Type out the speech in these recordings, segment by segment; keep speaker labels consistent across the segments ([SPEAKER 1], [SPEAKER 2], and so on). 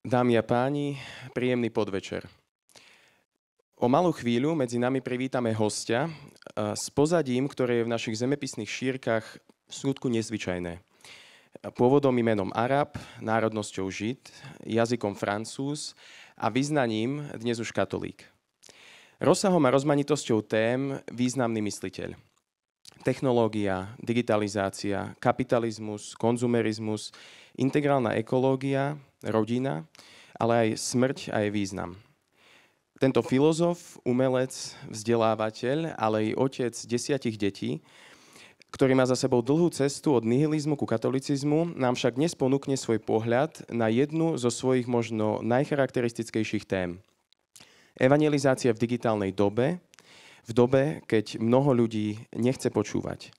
[SPEAKER 1] Dámy a páni, príjemný podvečer. O malú chvíľu medzi nami privítame hostia s pozadím, ktoré je v našich zemepisných šírkach v skutku nezvyčajné. Pôvodom i menom Arab, národnosťou Žid, jazykom Francúz a vyznaním dnes už katolík. Rozsahom a rozmanitosťou tém významný mysliteľ. Technológia, digitalizácia, kapitalizmus, konzumerizmus, integrálna ekológia, rodina, ale aj smrť a jej význam. Tento filozof, umelec, vzdelávateľ, ale aj otec 10 detí, ktorý má za sebou dlhú cestu od nihilizmu ku katolicizmu, nám však dnes ponúkne svoj pohľad na jednu zo svojich možno najcharakteristickejších tém. Evangelizácia v digitálnej dobe, v dobe, keď mnoho ľudí nechce počúvať.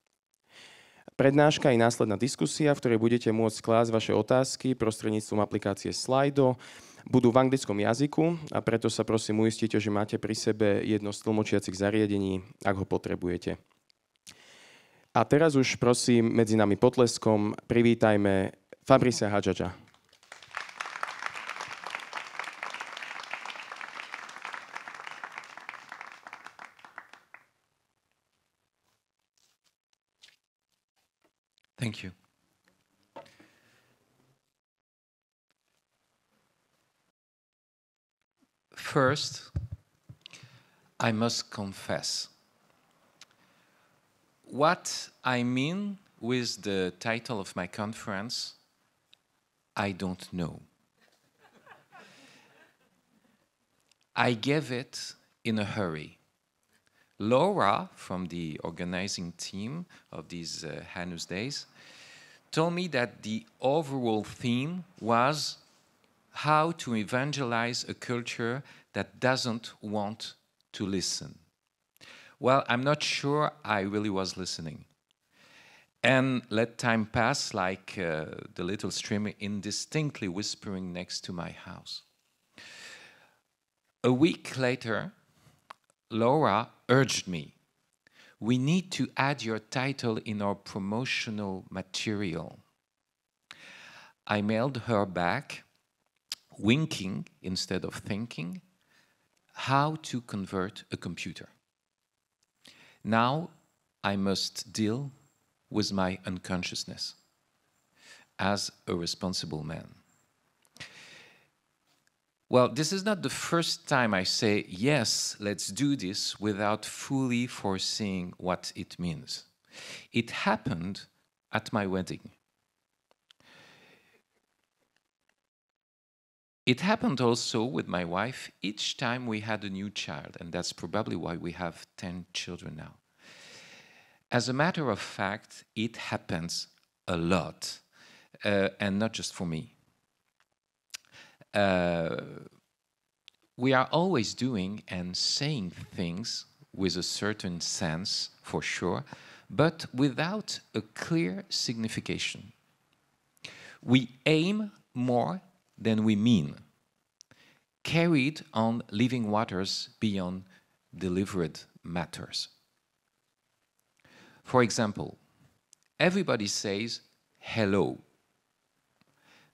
[SPEAKER 1] Prednáška i následná diskusia, v ktorej budete môcť klásť vaše otázky prostredníctvom aplikácie Slido, budú v anglickom jazyku a preto sa prosím uistite, že máte pri sebe jedno z tlmočiacich zariadení, ak ho potrebujete. A teraz už prosím medzi nami potleskom privítajme Fabrice a Hadjadja.
[SPEAKER 2] Thank you. First, I must confess. What I mean with the title of my conference, I don't know. I gave it in a hurry. Laura, from the organizing team of these Hanus Days, told me that the overall theme was how to evangelize a culture that doesn't want to listen. Well, I'm not sure I really was listening. And let time pass like the little stream indistinctly whispering next to my house. A week later, Laura urged me, we need to add your title in our promotional material. I mailed her back, winking instead of thinking, how to convert a computer. Now I must deal with my unconsciousness as a responsible man. Well, this is not the first time I say, yes, let's do this without fully foreseeing what it means. It happened at my wedding. It happened also with my wife each time we had a new child, and that's probably why we have 10 children now. As a matter of fact, it happens a lot, and not just for me. We are always doing and saying things with a certain sense, for sure, but without a clear signification. We aim more than we mean, carried on living waters beyond delivered matters. For example, everybody says hello,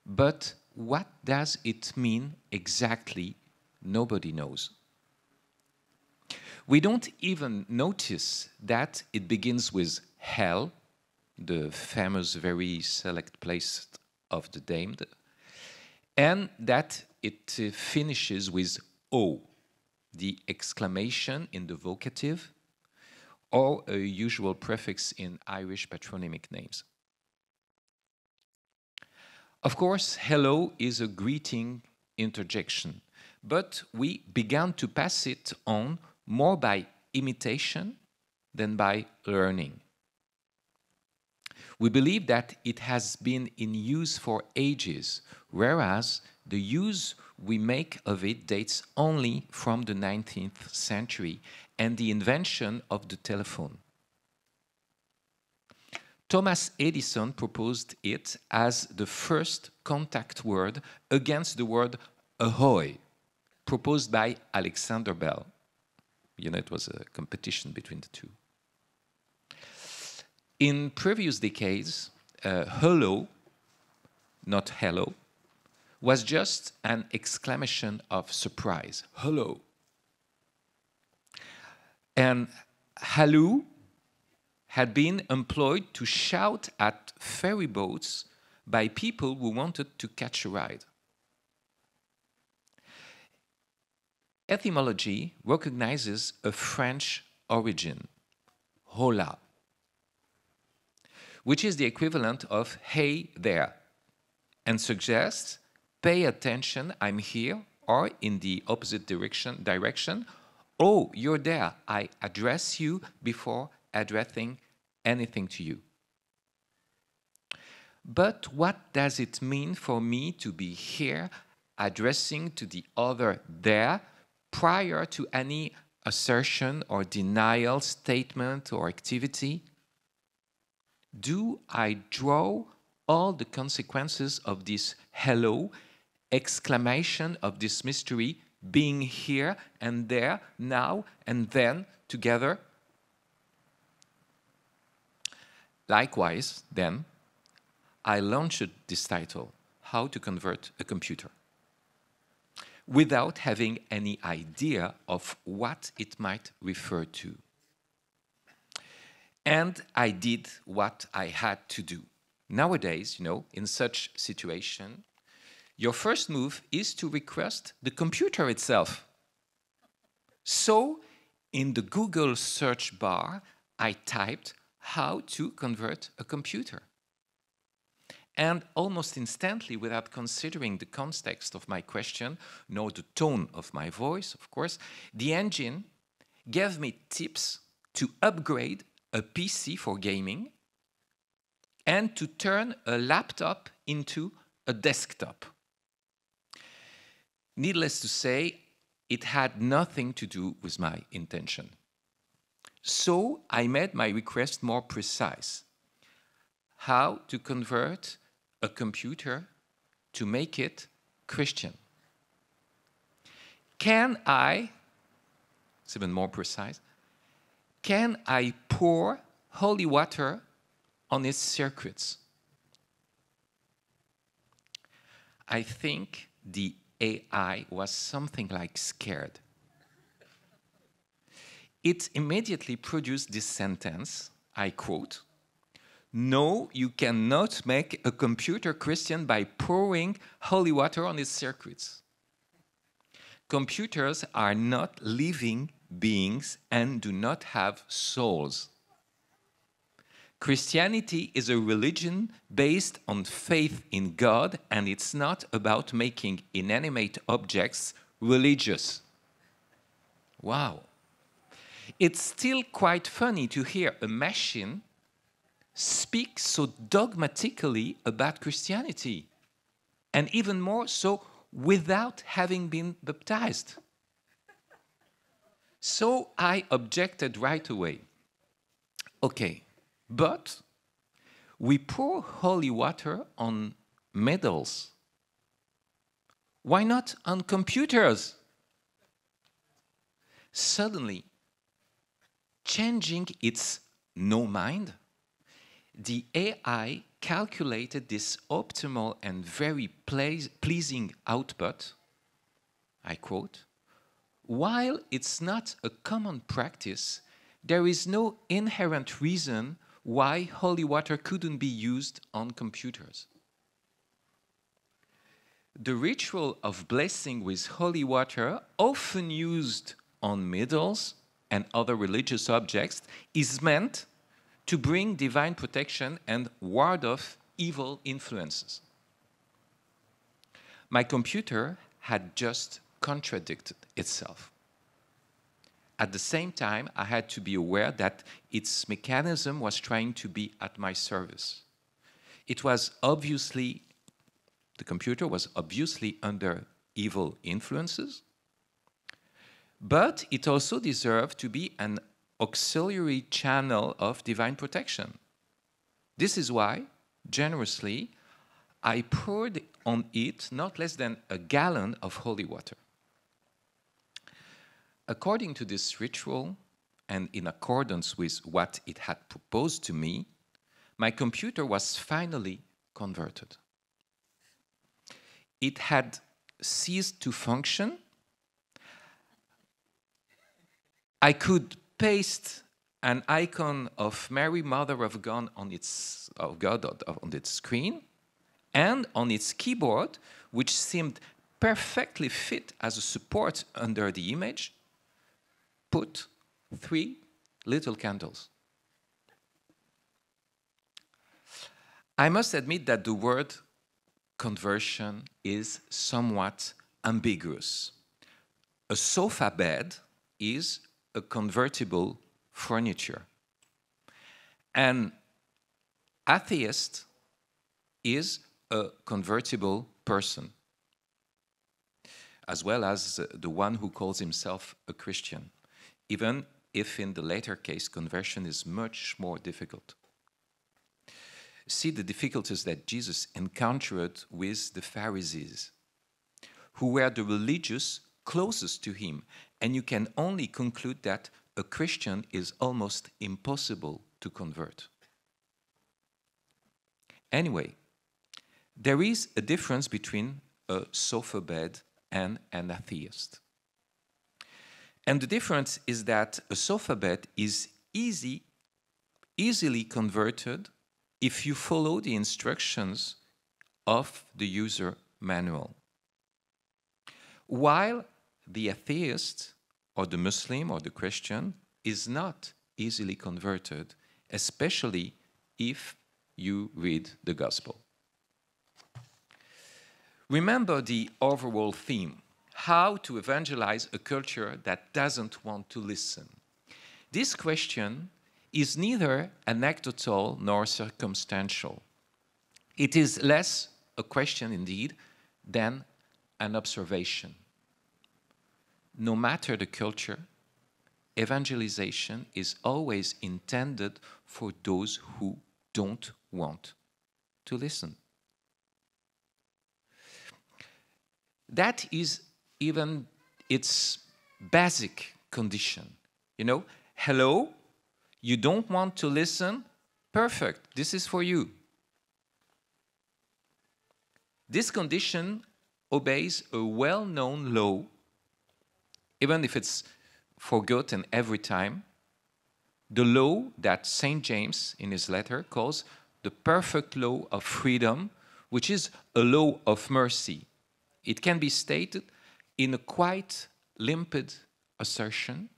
[SPEAKER 2] but what does it mean exactly? Nobody knows. We don't even notice that it begins with hell, the famous very select place of the damned, and that it finishes with O, the exclamation in the vocative, or a usual prefix in Irish patronymic names. Of course, hello is a greeting interjection, but we began to pass it on more by imitation than by learning. We believe that it has been in use for ages, whereas the use we make of it dates only from the 19th century and the invention of the telephone. Thomas Edison proposed it as the first contact word against the word ahoy, proposed by Alexander Bell. You know, it was a competition between the two. In previous decades, hello, not hello, was just an exclamation of surprise. Hello. And hello had been employed to shout at ferry boats by people who wanted to catch a ride. Etymology recognizes a French origin, hola, which is the equivalent of hey there, and suggests pay attention, I'm here, or in the opposite direction, oh, you're there, I address you before addressing anything to you. But what does it mean for me to be here addressing to the other there prior to any assertion or denial, statement or activity? Do I draw all the consequences of this hello, exclamation of this mystery, being here and there, now and then, together? Likewise, then, I launched this title, How to Convert a Computer, without having any idea of what it might refer to. And I did what I had to do. Nowadays, you know, in such situation, your first move is to request the computer itself. So, in the Google search bar, I typed how to convert a computer. And almost instantly, without considering the context of my question, nor the tone of my voice, of course, the engine gave me tips to upgrade a PC for gaming and to turn a laptop into a desktop. Needless to say, it had nothing to do with my intention. So I made my request more precise. How to convert a computer to make it Christian. Can I, it's even more precise, can I pour holy water on its circuits? I think the AI was something like scared. It immediately produced this sentence, I quote, "No, you cannot make a computer Christian by pouring holy water on its circuits. Computers are not living beings and do not have souls. Christianity is a religion based on faith in God, and it's not about making inanimate objects religious." Wow. It's still quite funny to hear a machine speak so dogmatically about Christianity, and even more so without having been baptized. So I objected right away. Okay, but we pour holy water on medals. Why not on computers? Suddenly, changing its no mind, the AI calculated this optimal and very pleasing output, I quote, "While it's not a common practice, there is no inherent reason why holy water couldn't be used on computers. The ritual of blessing with holy water, often used on medals and other religious objects, is meant to bring divine protection and ward off evil influences." My computer had just contradicted itself. At the same time, I had to be aware that its mechanism was trying to be at my service. It was obviously, the computer was obviously under evil influences, but it also deserved to be an auxiliary channel of divine protection. This is why, generously, I poured on it not less than a gallon of holy water. According to this ritual, and in accordance with what it had proposed to me, my computer was finally converted. it had ceased to function. I could paste an icon of Mary, Mother of God on its screen, and on its keyboard, which seemed perfectly fit as a support under the image, put 3 little candles. I must admit that the word conversion is somewhat ambiguous. A sofa bed is a convertible furniture. An atheist is a convertible person, as well as the one who calls himself a Christian, even if in the latter case conversion is much more difficult. See the difficulties that Jesus encountered with the Pharisees, who were the religious closest to him, and you can only conclude that a Christian is almost impossible to convert. Anyway, there is a difference between a sofa bed and an atheist. And the difference is that a sofa bed is easily converted if you follow the instructions of the user manual. While the atheist or the Muslim or the Christian is not easily converted, especially if you read the gospel. Remember the overall theme, how to evangelize a culture that doesn't want to listen. This question is neither anecdotal nor circumstantial. It is less a question indeed than an observation. No matter the culture, evangelization is always intended for those who don't want to listen. That is even its basic condition. You know, hello, you don't want to listen? Perfect, this is for you. This condition obeys a well-known law, even if it's forgotten every time, the law that St. James in his letter calls the perfect law of freedom, which is a law of mercy. It can be stated in a quite limpid assertion: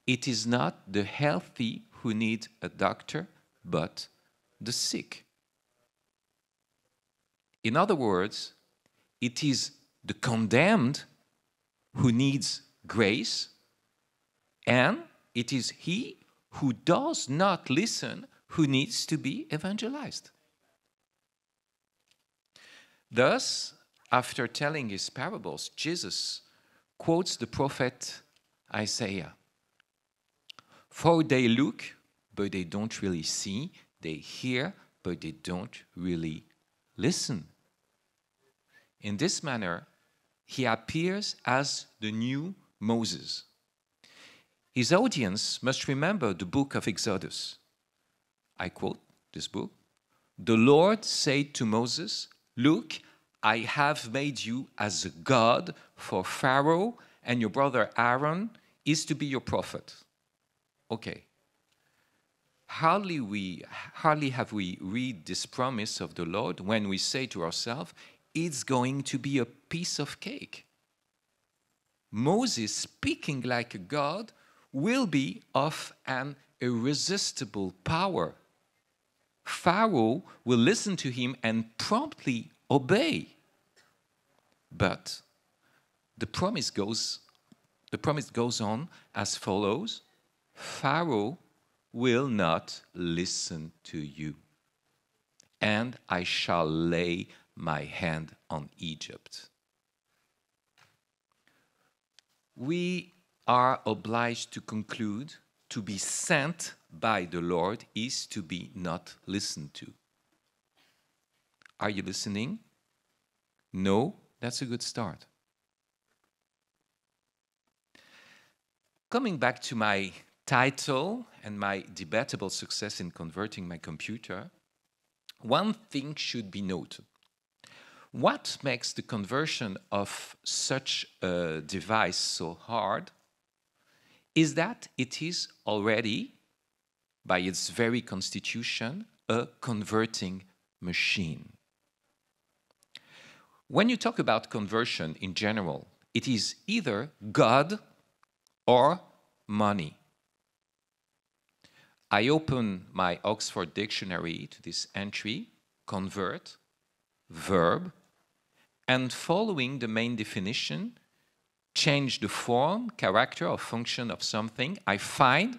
[SPEAKER 2] it is not the healthy who need a doctor, but the sick. In other words, it is the condemned who needs grace, and it is he who does not listen who needs to be evangelized. Thus, after telling his parables, Jesus quotes the prophet Isaiah. For they look, but they don't really see. They hear, but they don't really listen. In this manner, he appears as the new Moses. His audience must remember the book of Exodus. I quote this book. The Lord said to Moses, "Look, I have made you as a god for Pharaoh, and your brother Aaron is to be your prophet." Okay. Hardly have we read this promise of the Lord when we say to ourselves, it's going to be a piece of cake. Moses, speaking like a god, will be of an irresistible power. Pharaoh will listen to him and promptly obey. But the promise goes on as follows: Pharaoh will not listen to you, and I shall lay my hand on Egypt. We are obliged to conclude to be sent by the Lord is to be not listened to. Are you listening? No? That's a good start. Coming back to my title and my debatable success in converting my computer, one thing should be noted. What makes the conversion of such a device so hard is that it is already, by its very constitution, a converting machine. When you talk about conversion in general, it is either God or money. I open my Oxford Dictionary to this entry, convert, verb, and following the main definition, change the form, character, or function of something, I find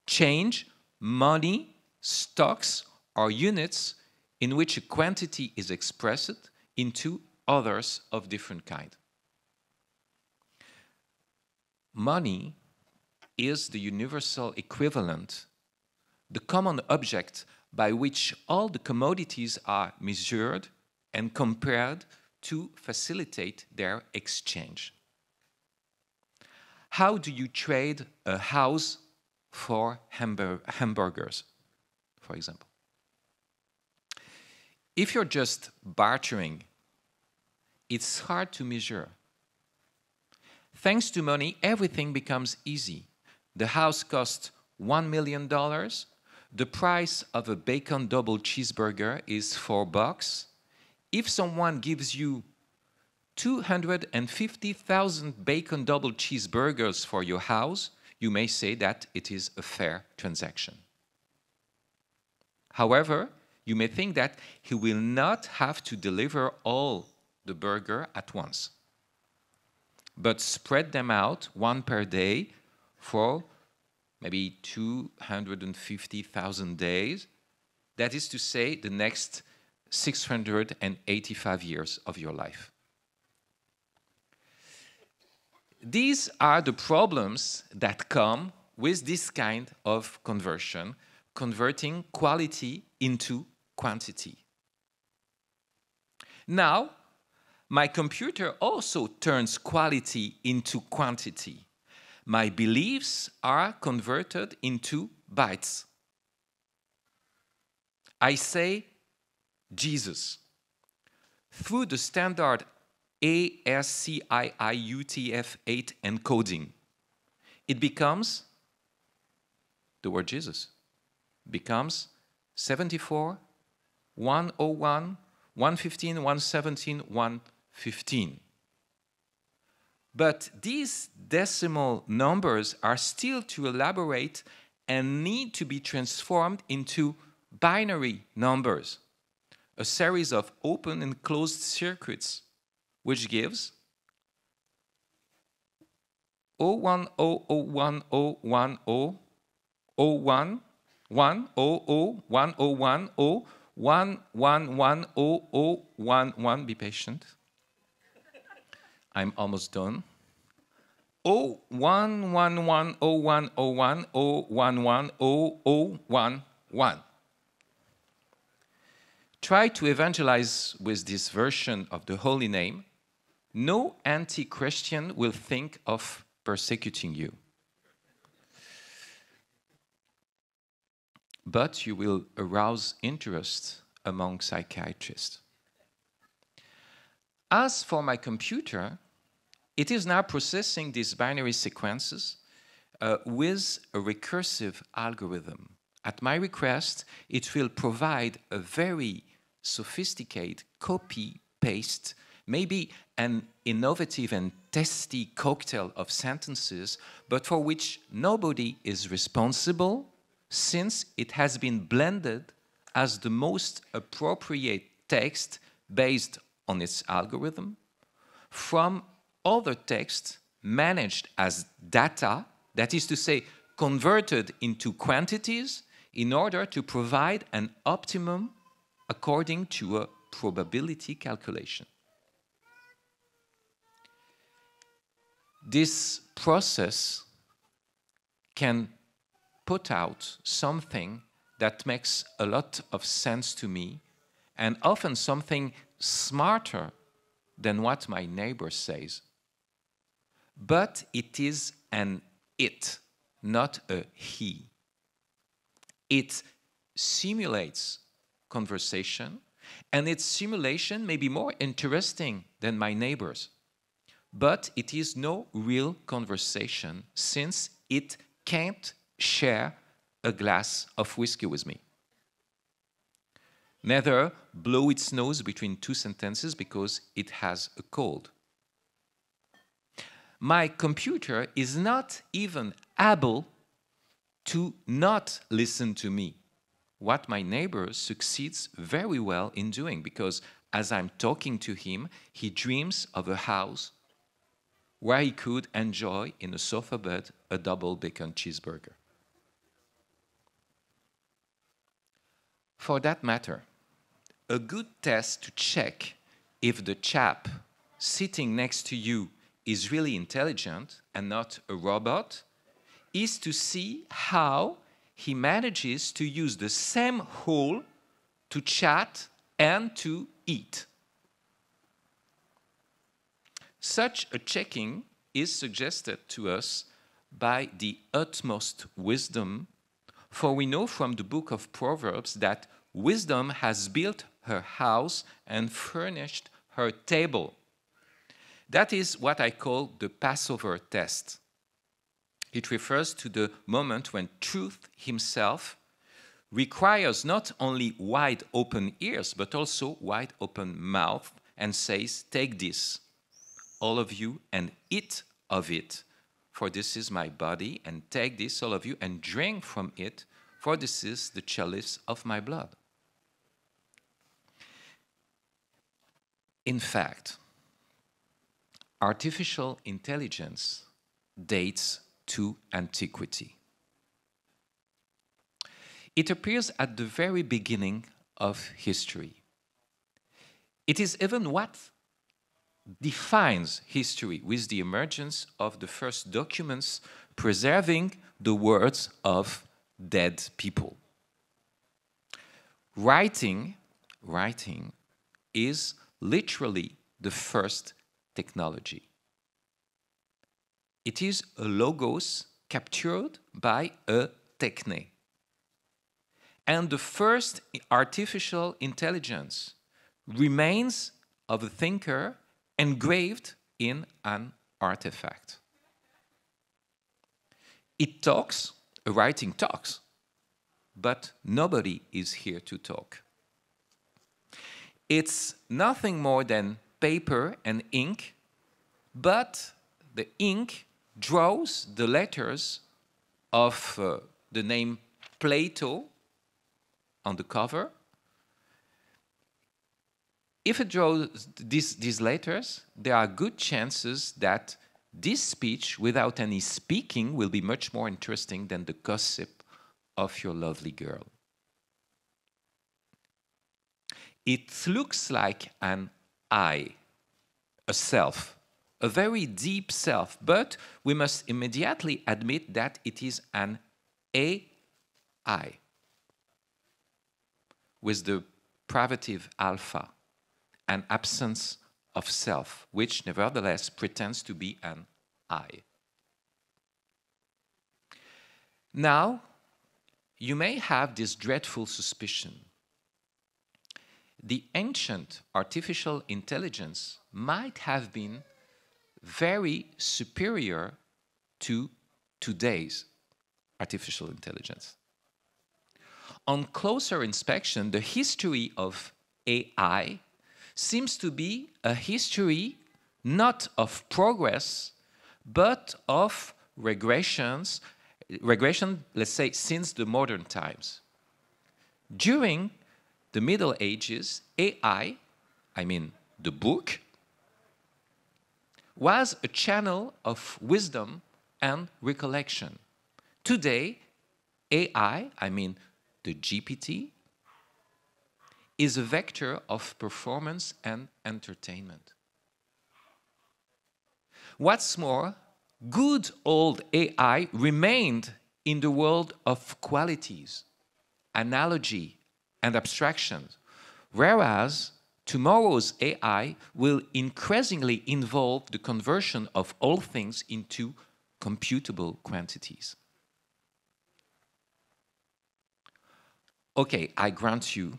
[SPEAKER 2] change, money, stocks, or units in which a quantity is expressed into others of different kind. Money is the universal equivalent, the common object by which all the commodities are measured and compared to facilitate their exchange. How do you trade a house for hamburgers, for example? If you're just bartering, it's hard to measure. Thanks to money, everything becomes easy. The house costs $1 million. The price of a bacon double cheeseburger is $4. If someone gives you 250,000 bacon double cheeseburgers for your house, you may say that it is a fair transaction. However, you may think that he will not have to deliver all the burger at once, but spread them out one per day for maybe 250,000 days. That is to say, the next 685 years of your life. These are the problems that come with this kind of conversion, converting quality into quantity. Now, my computer also turns quality into quantity. My beliefs are converted into bytes. I say Jesus through the standard ASCII-UTF-8 encoding. It becomes, the word Jesus, becomes 74, 101, 115, 117, 115. But these decimal numbers are still to elaborate and need to be transformed into binary numbers, a series of open and closed circuits, which gives 01001010001 111001110110011. Be patient. I'm almost done. 011101010110011. Try to evangelize with this version of the holy name. No anti-Christian will think of persecuting you. But you will arouse interest among psychiatrists. As for my computer, it is now processing these binary sequences with a recursive algorithm. At my request, it will provide a very sophisticated copy-paste, maybe an innovative and tasty cocktail of sentences, but for which nobody is responsible, since it has been blended as the most appropriate text based on its algorithm from other text managed as data, that is to say, converted into quantities in order to provide an optimum according to a probability calculation. This process can put out something that makes a lot of sense to me, and often something smarter than what my neighbor says. But it is an it, not a he. It simulates conversation And its simulation may be more interesting than my neighbor's. But it is no real conversation since it can't share a glass of whiskey with me. Neither blow its nose between two sentences because it has a cold. My computer is not even able to not listen to me, what my neighbor succeeds very well in doing, because as I'm talking to him, he dreams of a house where he could enjoy in a sofa bed a double bacon cheeseburger. For that matter, a good test to check if the chap sitting next to you is really intelligent and not a robot is to see how he manages to use the same hole to chat and to eat. Such a checking is suggested to us by the utmost wisdom, for we know from the book of Proverbs that wisdom has built her house and furnished her table. That is what I call the Passover test. It refers to the moment when truth himself requires not only wide open ears, but also wide open mouth and says, "Take this, all of you, and eat of it, for this is my body, and take this, all of you, and drink from it, for this is the chalice of my blood." In fact, artificial intelligence dates to antiquity. It appears at the very beginning of history. It is even what defines history, with the emergence of the first documents preserving the words of dead people. Writing is literally the first technology. It is a logos captured by a techne. And the first artificial intelligence remains of a thinker engraved in an artifact. It talks, a writing talks, but nobody is here to talk. It's nothing more than paper and ink, but the ink draws the letters of the name Plato on the cover. If it draws these letters, there are good chances that this speech, without any speaking, will be much more interesting than the gossip of your lovely girl. It looks like an I, a self, a very deep self, but we must immediately admit that it is an AI, with the privative alpha, an absence of self, which nevertheless pretends to be an I. Now, you may have this dreadful suspicion. The ancient artificial intelligence might have been very superior to today's artificial intelligence. On closer inspection, the history of AI seems to be a history not of progress, but of regression, let's say, since the modern times. During the Middle Ages, AI, I mean the book, was a channel of wisdom and recollection. Today, AI, I mean the GPT, is a vector of performance and entertainment. What's more, good old AI remained in the world of qualities, analogy, and abstractions, whereas tomorrow's AI will increasingly involve the conversion of all things into computable quantities. Okay, I grant you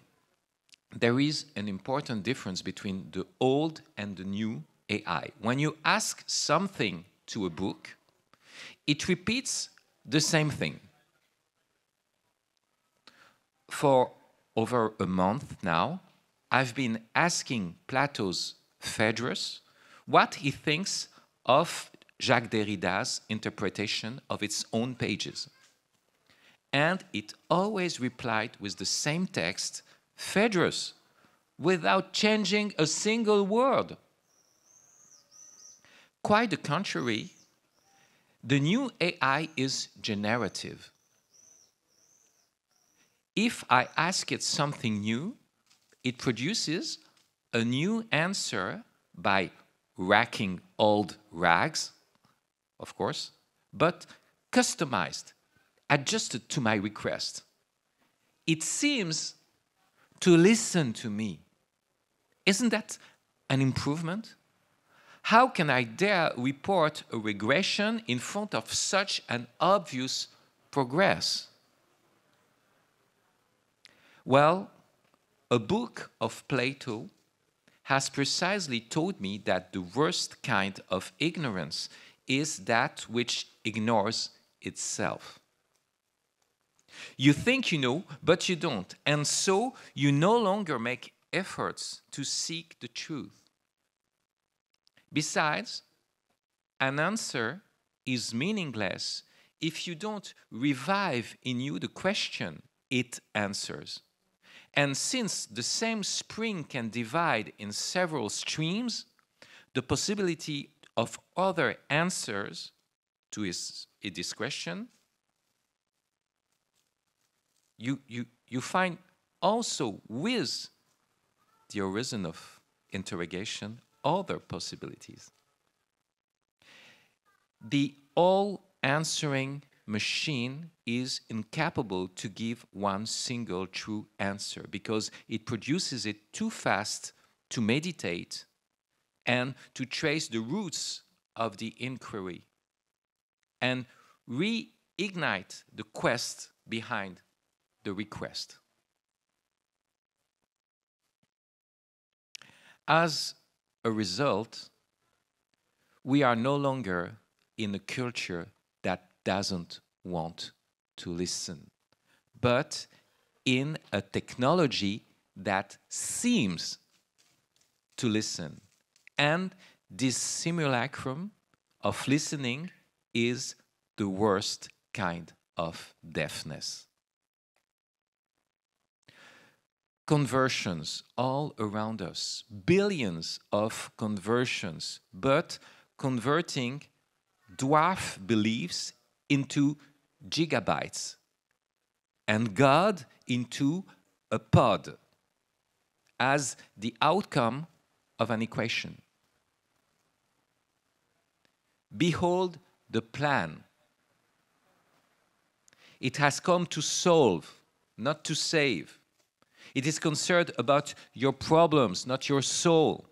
[SPEAKER 2] there is an important difference between the old and the new AI. When you ask something to a book, it repeats the same thing. For over a month now, I've been asking Plato's Phaedrus what he thinks of Jacques Derrida's interpretation of its own pages. And it always replied with the same text, Phaedrus, without changing a single word. Quite the contrary, the new AI is generative. If I ask it something new, it produces a new answer by racking old rags, of course, but customized, adjusted to my request. It seems to listen to me. Isn't that an improvement? How can I dare report a regression in front of such an obvious progress? Well, a book of Plato has precisely told me that the worst kind of ignorance is that which ignores itself. You think you know, but you don't, and so you no longer make efforts to seek the truth. Besides, an answer is meaningless if you don't revive in you the question it answers. And since the same spring can divide in several streams, the possibility of other answers to this question, you find also with the horizon of interrogation other possibilities. The all-answering machine is incapable to give one single true answer because it produces it too fast to meditate and to trace the roots of the inquiry and reignite the quest behind the request. As a result, we are no longer in a culture that doesn't want to listen, but in a technology that seems to listen. And this simulacrum of listening is the worst kind of deafness. Conversions all around us, billions of conversions, but converting dwarf beliefs into gigabytes and God into a pod as the outcome of an equation. Behold the plan. It has come to solve, not to save. It is concerned about your problems, not your soul.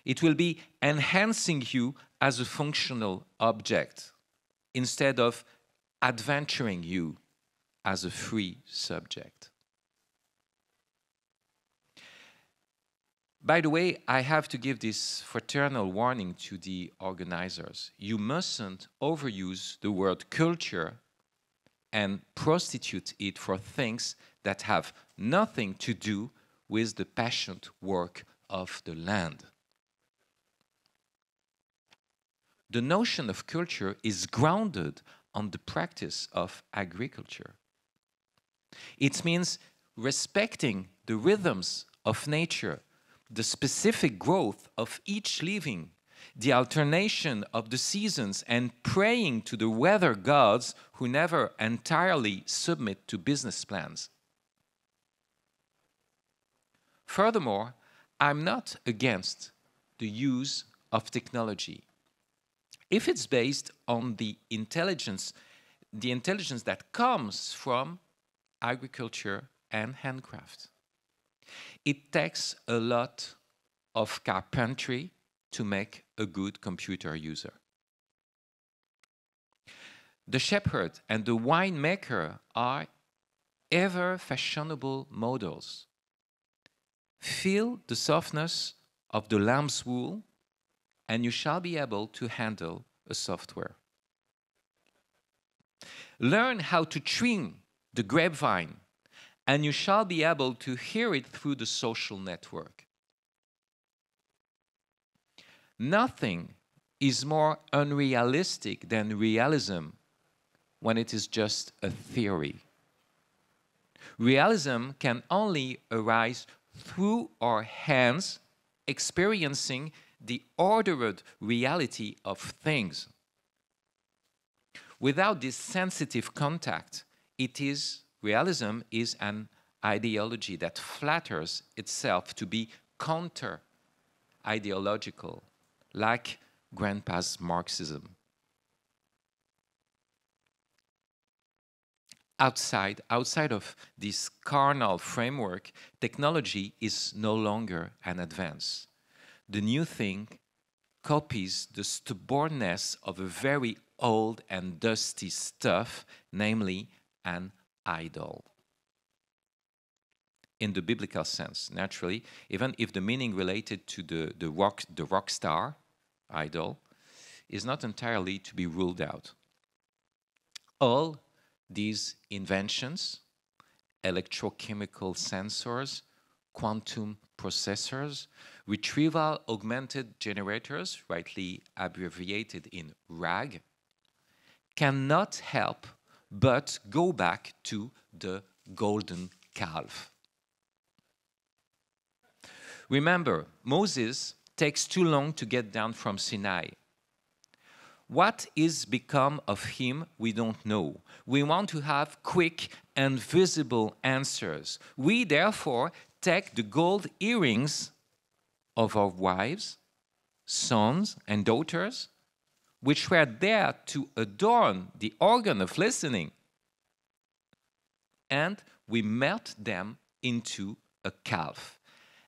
[SPEAKER 2] It will be enhancing you as a functional object instead of adventuring you as a free subject. By the way, I have to give this fraternal warning to the organizers. You mustn't overuse the word culture and prostitute it for things that have nothing to do with the passionate work of the land. The notion of culture is grounded on the practice of agriculture. It means respecting the rhythms of nature, the specific growth of each living, the alternation of the seasons, and praying to the weather gods who never entirely submit to business plans. Furthermore, I'm not against the use of technology if it's based on the intelligence that comes from agriculture and handcraft. It takes a lot of carpentry to make a good computer user. The shepherd and the winemaker are ever fashionable models. feel the softness of the lamb's wool, and you shall be able to handle a software. Learn how to trim the grapevine, and you shall be able to hear it through the social network. Nothing is more unrealistic than realism when it is just a theory. Realism can only arise through our hands experiencing the ordered reality of things. Without this sensitive contact, realism is an ideology that flatters itself to be counter-ideological, like Grandpa's Marxism. Outside of this carnal framework, technology is no longer an advance. The new thing copies the stubbornness of a very old and dusty stuff, namely an idol. In the biblical sense, naturally, even if the meaning related to the rock star, idol, is not entirely to be ruled out. All these inventions, electrochemical sensors, quantum processors, retrieval augmented generators, rightly abbreviated in RAG, cannot help but go back to the golden calf. Remember, Moses takes too long to get down from Sinai. What is become of him, we don't know. We want to have quick and visible answers. We therefore take the gold earrings of our wives, sons, and daughters, which were there to adorn the organ of listening, and we melt them into a calf.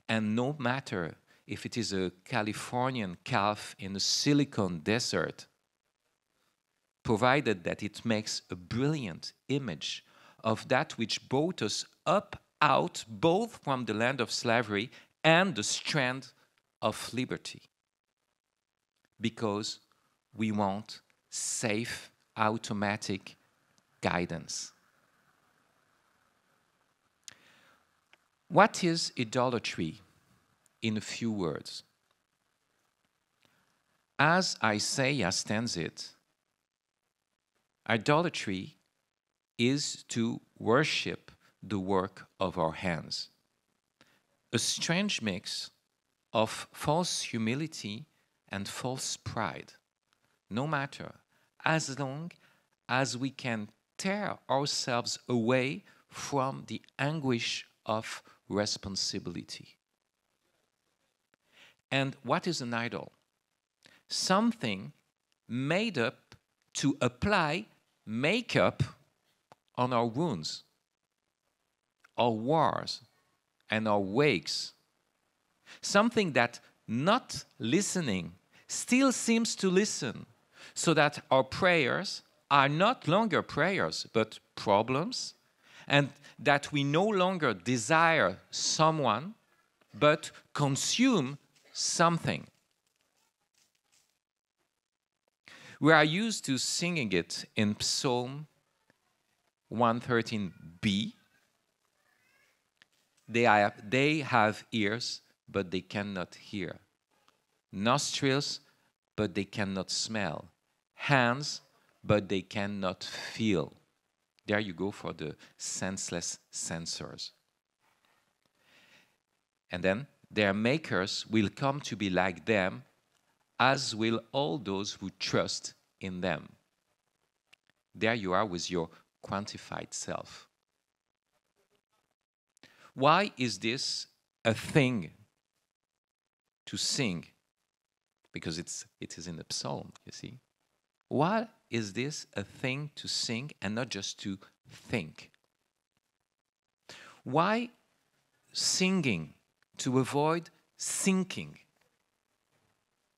[SPEAKER 2] And no matter if it is a Californian calf in a silicon desert, provided that it makes a brilliant image of that which brought us up out both from the land of slavery and the strand of liberty. Because we want safe, automatic guidance. What is idolatry in a few words? As Isaiah stands it, idolatry is to worship the work of our hands. A strange mix of false humility and false pride. No matter, as long as we can tear ourselves away from the anguish of responsibility. And what is an idol? Something made up to apply makeup on our wounds, our wars, and our wakes. Something that, not listening, still seems to listen, so that our prayers are not longer prayers, but problems, and that we no longer desire someone, but consume something. We are used to singing it in Psalm 113b. They have ears, but they cannot hear. Nostrils, but they cannot smell. Hands, but they cannot feel. There you go for the senseless sensors. And then their makers will come to be like them, as will all those who trust in them. There you are with your quantified self. Why is this a thing to sing? Because it is in the psalm, you see. Why is this a thing to sing and not just to think? Why singing? To avoid sinking.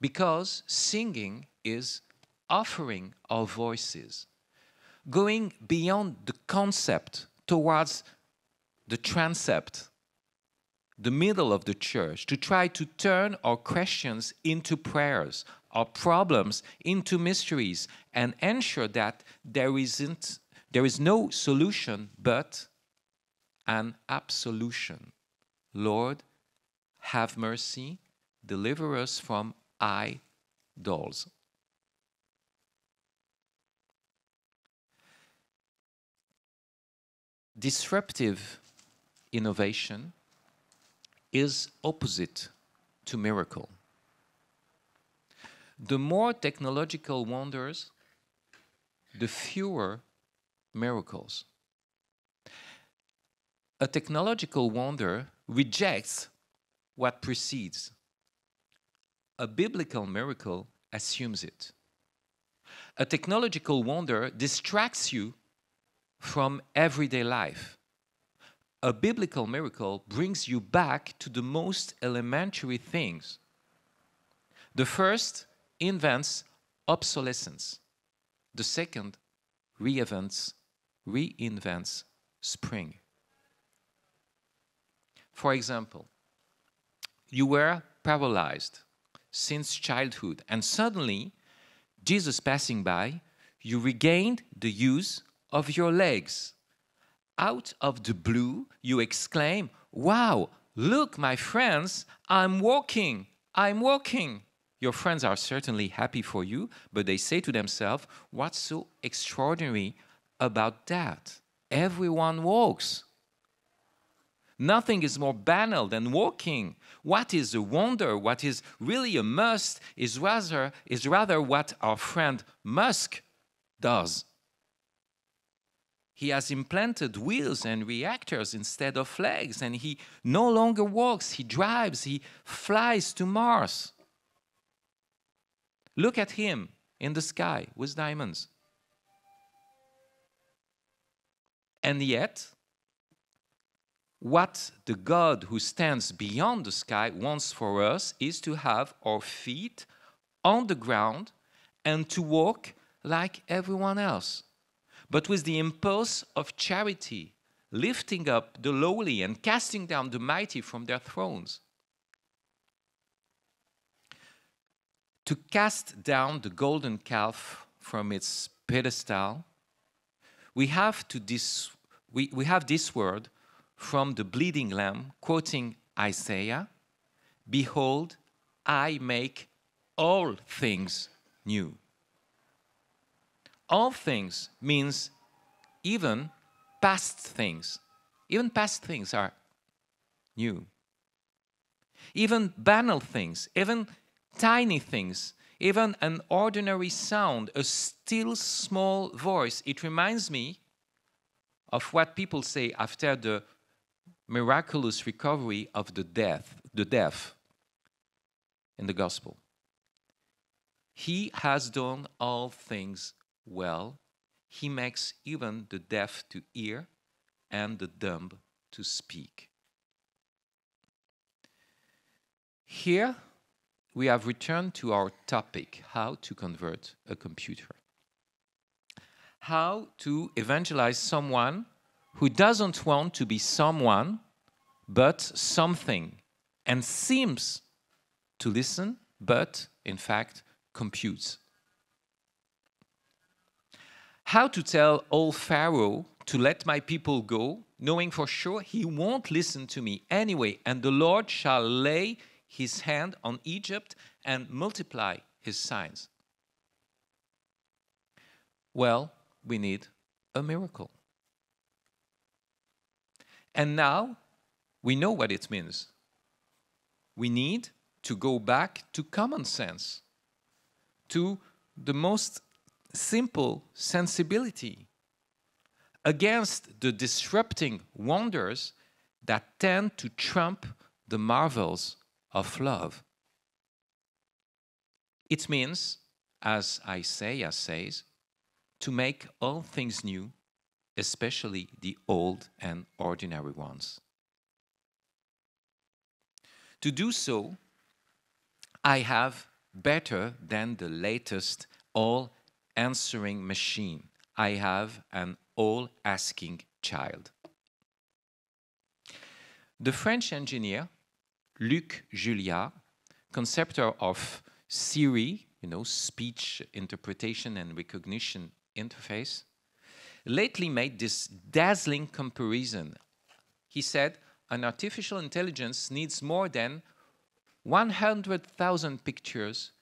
[SPEAKER 2] Because singing is offering our voices, going beyond the concept towards the transept, the middle of the church, to try to turn our questions into prayers, our problems into mysteries, and ensure that there is no solution but an absolution. Lord, have mercy, deliver us from idols. Disruptive innovation is opposite to miracle. The more technological wonders, the fewer miracles. A technological wonder rejects what precedes. A biblical miracle assumes it. A technological wonder distracts you from everyday life. A biblical miracle brings you back to the most elementary things. The first invents obsolescence. The second reinvents spring. For example, you were paralyzed since childhood, and suddenly, Jesus passing by, you regained the use of your legs. Out of the blue, you exclaim, "Wow, look, my friends, I'm walking, I'm walking." Your friends are certainly happy for you, but they say to themselves, "What's so extraordinary about that? Everyone walks. Nothing is more banal than walking. What is a wonder, what is really a must, is rather what our friend Musk does. He has implanted wheels and reactors instead of legs, and he no longer walks, he drives, he flies to Mars. Look at him in the sky with diamonds. And yet, what the God who stands beyond the sky wants for us is to have our feet on the ground and to walk like everyone else, but with the impulse of charity, lifting up the lowly and casting down the mighty from their thrones. To cast down the golden calf from its pedestal, we have this word from the bleeding lamb, quoting Isaiah, "Behold, I make all things new." All things means even past things. Even past things are new. Even banal things, even tiny things, even an ordinary sound, a still small voice. It reminds me of what people say after the miraculous recovery of the deaf in the gospel. He has done all things well. He makes even the deaf to hear and the dumb to speak. Here we have returned to our topic, how to convert a computer. How to evangelize someone who doesn't want to be someone, but something, and seems to listen, but in fact computes. How to tell old Pharaoh to let my people go, knowing for sure he won't listen to me anyway, and the Lord shall lay his hand on Egypt and multiply his signs. Well, we need a miracle. And now we know what it means. We need to go back to common sense, to the most simple sensibility, against the disrupting wonders that tend to trump the marvels of love. It means, as Isaiah says, to make all things new, especially the old and ordinary ones. To do so, I have better than the latest all-answering machine. I have an all-asking child. The French engineer, Luc Juliard, conceptor of Siri, speech interpretation and recognition interface, lately made this dazzling comparison. He said, an artificial intelligence needs more than 100,000 pictures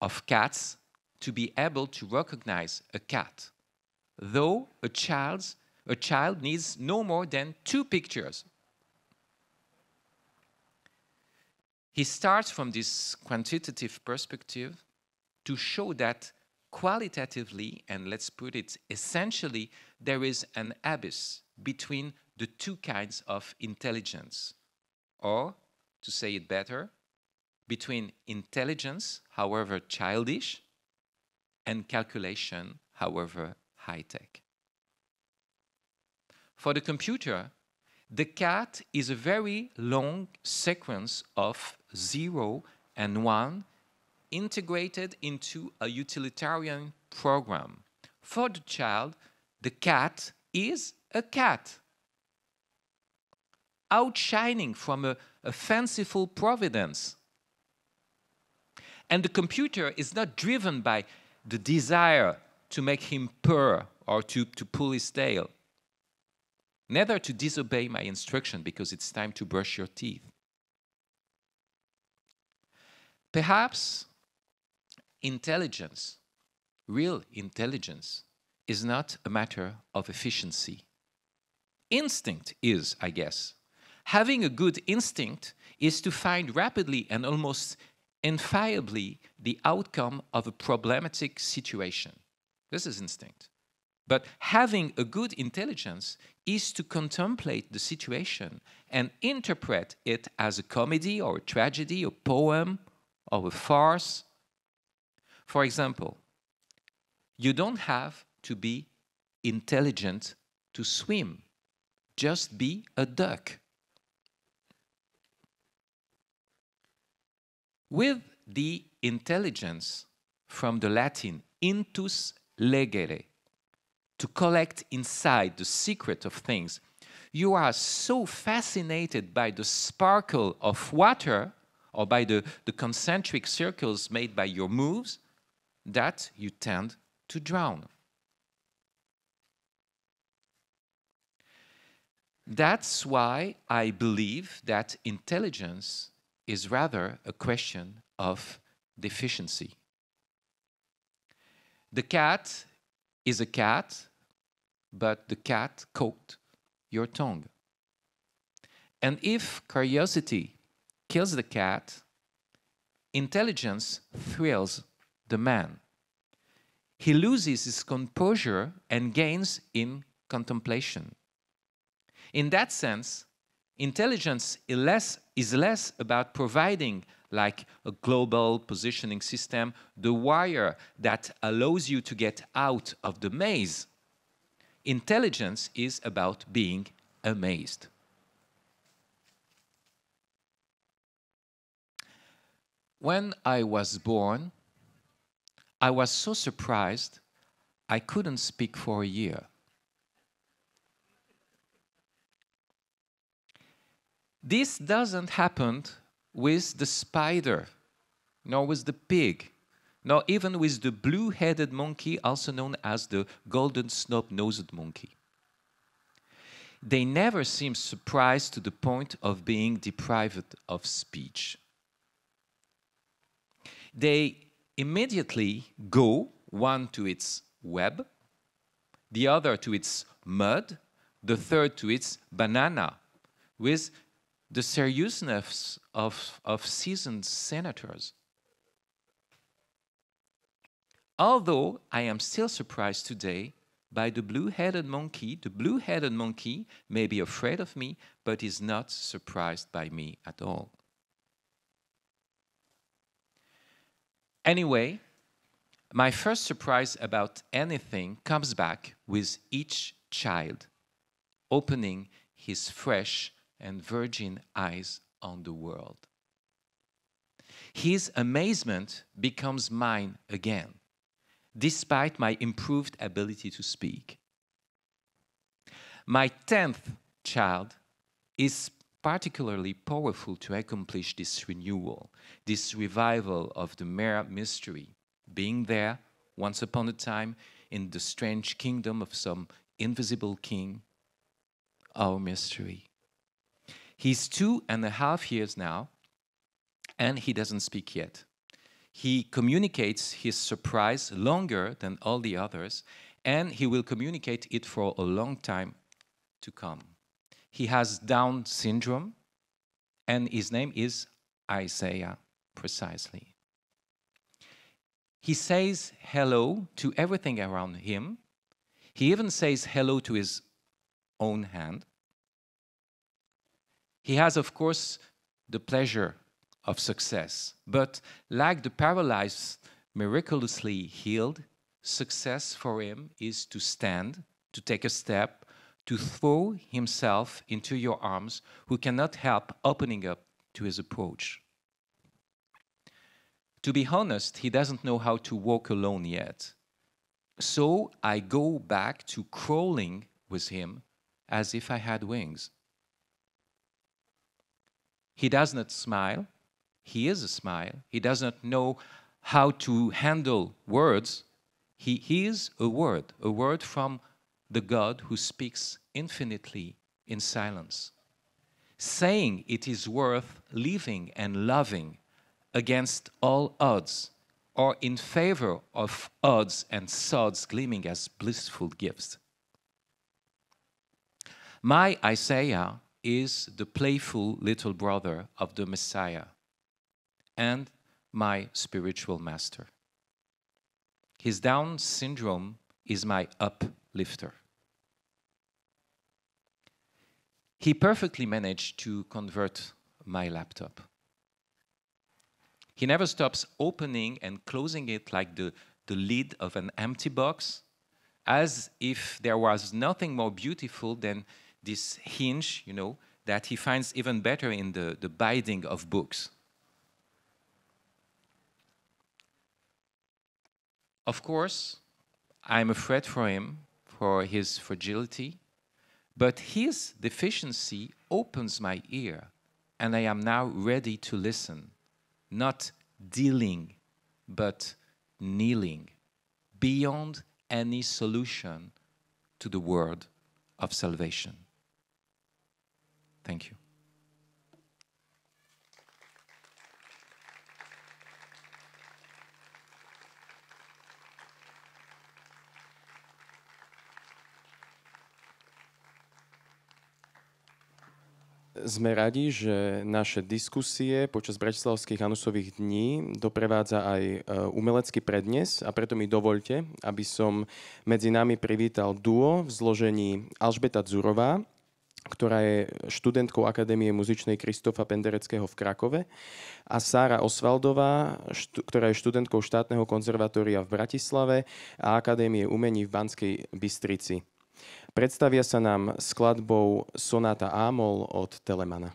[SPEAKER 2] of cats to be able to recognize a cat, though a child needs no more than 2 pictures. He starts from this quantitative perspective to show that qualitatively, and let's put it essentially, there is an abyss between the 2 kinds of intelligence, or, to say it better, between intelligence, however childish, and calculation, however high-tech. For the computer, the cat is a very long sequence of 0 and 1 integrated into a utilitarian program. For the child, the cat is a cat, outshining from a fanciful providence. And the computer is not driven by the desire to make him purr or to pull his tail, neither to disobey my instruction because it's time to brush your teeth. Perhaps intelligence, real intelligence, is not a matter of efficiency. Instinct is, I guess. Having a good instinct is to find rapidly and almost infallibly the outcome of a problematic situation. This is instinct. But having a good intelligence is to contemplate the situation and interpret it as a comedy or a tragedy, a poem or a farce. For example, you don't have to be intelligent to swim. Just be a duck. With the intelligence from the Latin intus legere, to collect inside the secret of things, you are so fascinated by the sparkle of water or by the concentric circles made by your moves that you tend to drown. That's why I believe that intelligence is rather a question of deficiency. The cat is a cat, but the cat caught your tongue. And if curiosity kills the cat, intelligence thrills the man. He loses his composure and gains in contemplation. In that sense, intelligence is less about providing, like a global positioning system, the wire that allows you to get out of the maze. Intelligence is about being amazed. When I was born, I was so surprised I couldn't speak for a year. This doesn't happen with the spider, nor with the pig, nor even with the blue-headed monkey, also known as the golden snub-nosed monkey. They never seem surprised to the point of being deprived of speech. They immediately go, one to its web, the other to its mud, the third to its banana, with the seriousness of seasoned senators. Although I am still surprised today by the blue-headed monkey may be afraid of me, but is not surprised by me at all. Anyway, my first surprise about anything comes back with each child opening his fresh and virgin eyes on the world. His amazement becomes mine again, despite my improved ability to speak. My 10th child is particularly powerful to accomplish this renewal, this revival of the mere mystery, being there once upon a time in the strange kingdom of some invisible king, our mystery. He's 2.5 years now, and he doesn't speak yet. He communicates his surprise longer than all the others, and he will communicate it for a long time to come. He has Down syndrome, and his name is Isaiah, precisely. He says hello to everything around him. He even says hello to his own hand. He has, of course, the pleasure of success, but like the paralyzed miraculously healed, success for him is to stand, to take a step, to throw himself into your arms, who cannot help opening up to his approach. To be honest, he doesn't know how to walk alone yet. So I go back to crawling with him as if I had wings. He does not smile. He is a smile. He does not know how to handle words. He is a word from the God who speaks infinitely in silence, saying it is worth living and loving against all odds, or in favor of odds and sods gleaming as blissful gifts. My Isaiah is the playful little brother of the Messiah and my spiritual master. His Down syndrome is my uplifter. He perfectly managed to convert my laptop. He never stops opening and closing it like the lid of an empty box, as if there was nothing more beautiful than this hinge, you know, that he finds even better in the binding of books. Of course, I'm afraid for him, for his fragility, but his deficiency opens my ear, and I am now ready to listen, not dealing, but kneeling, beyond any solution to the word of salvation. Thank you.
[SPEAKER 1] Sme radi, že naše diskusie počas bratislavských Hanusových dní doprevádza aj umelecký prednes, a preto mi dovoľte, aby som medzi nami privítal duo v zložení Alžbeta Dzurová, ktorá je študentkou Akadémie muzičnej Kristofa Pendereckého v Krakove, a Sára Osvaldová, ktorá je študentkou štátneho konzervatória v Bratislave a Akadémie umení v Banskej Bystrici. Predstavia sa nám skladbou Sonáta A-moll od Telemana.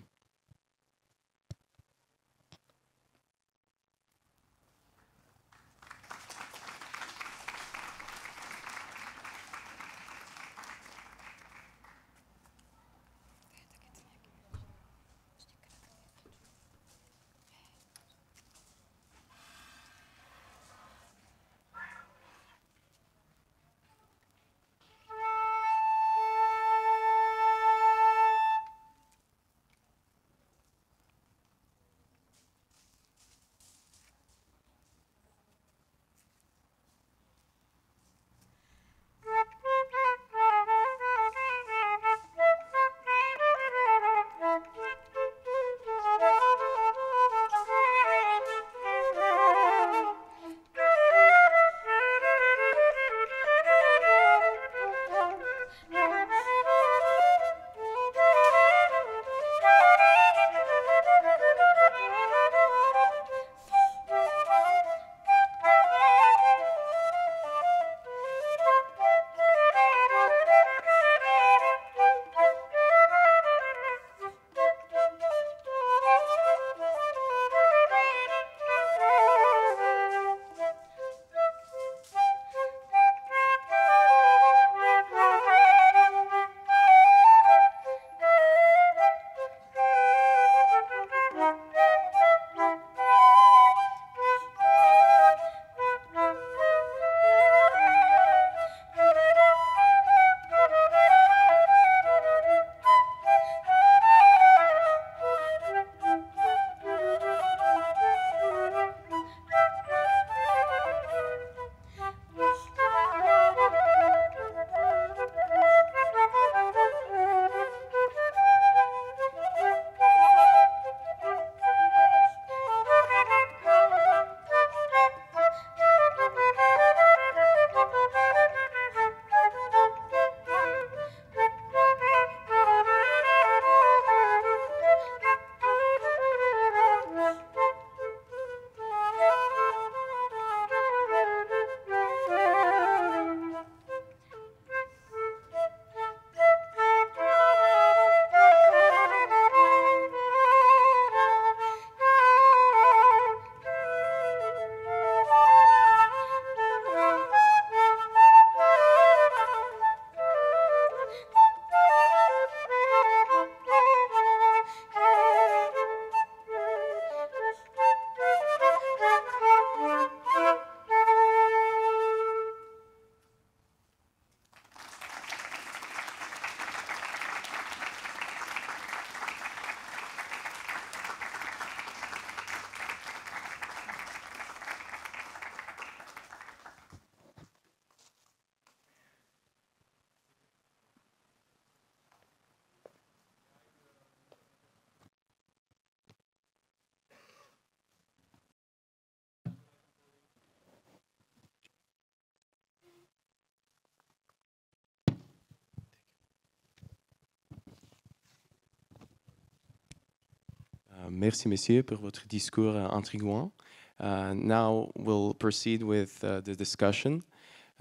[SPEAKER 1] Merci, messieurs, pour votre discours intriguant. Now we'll proceed with the discussion.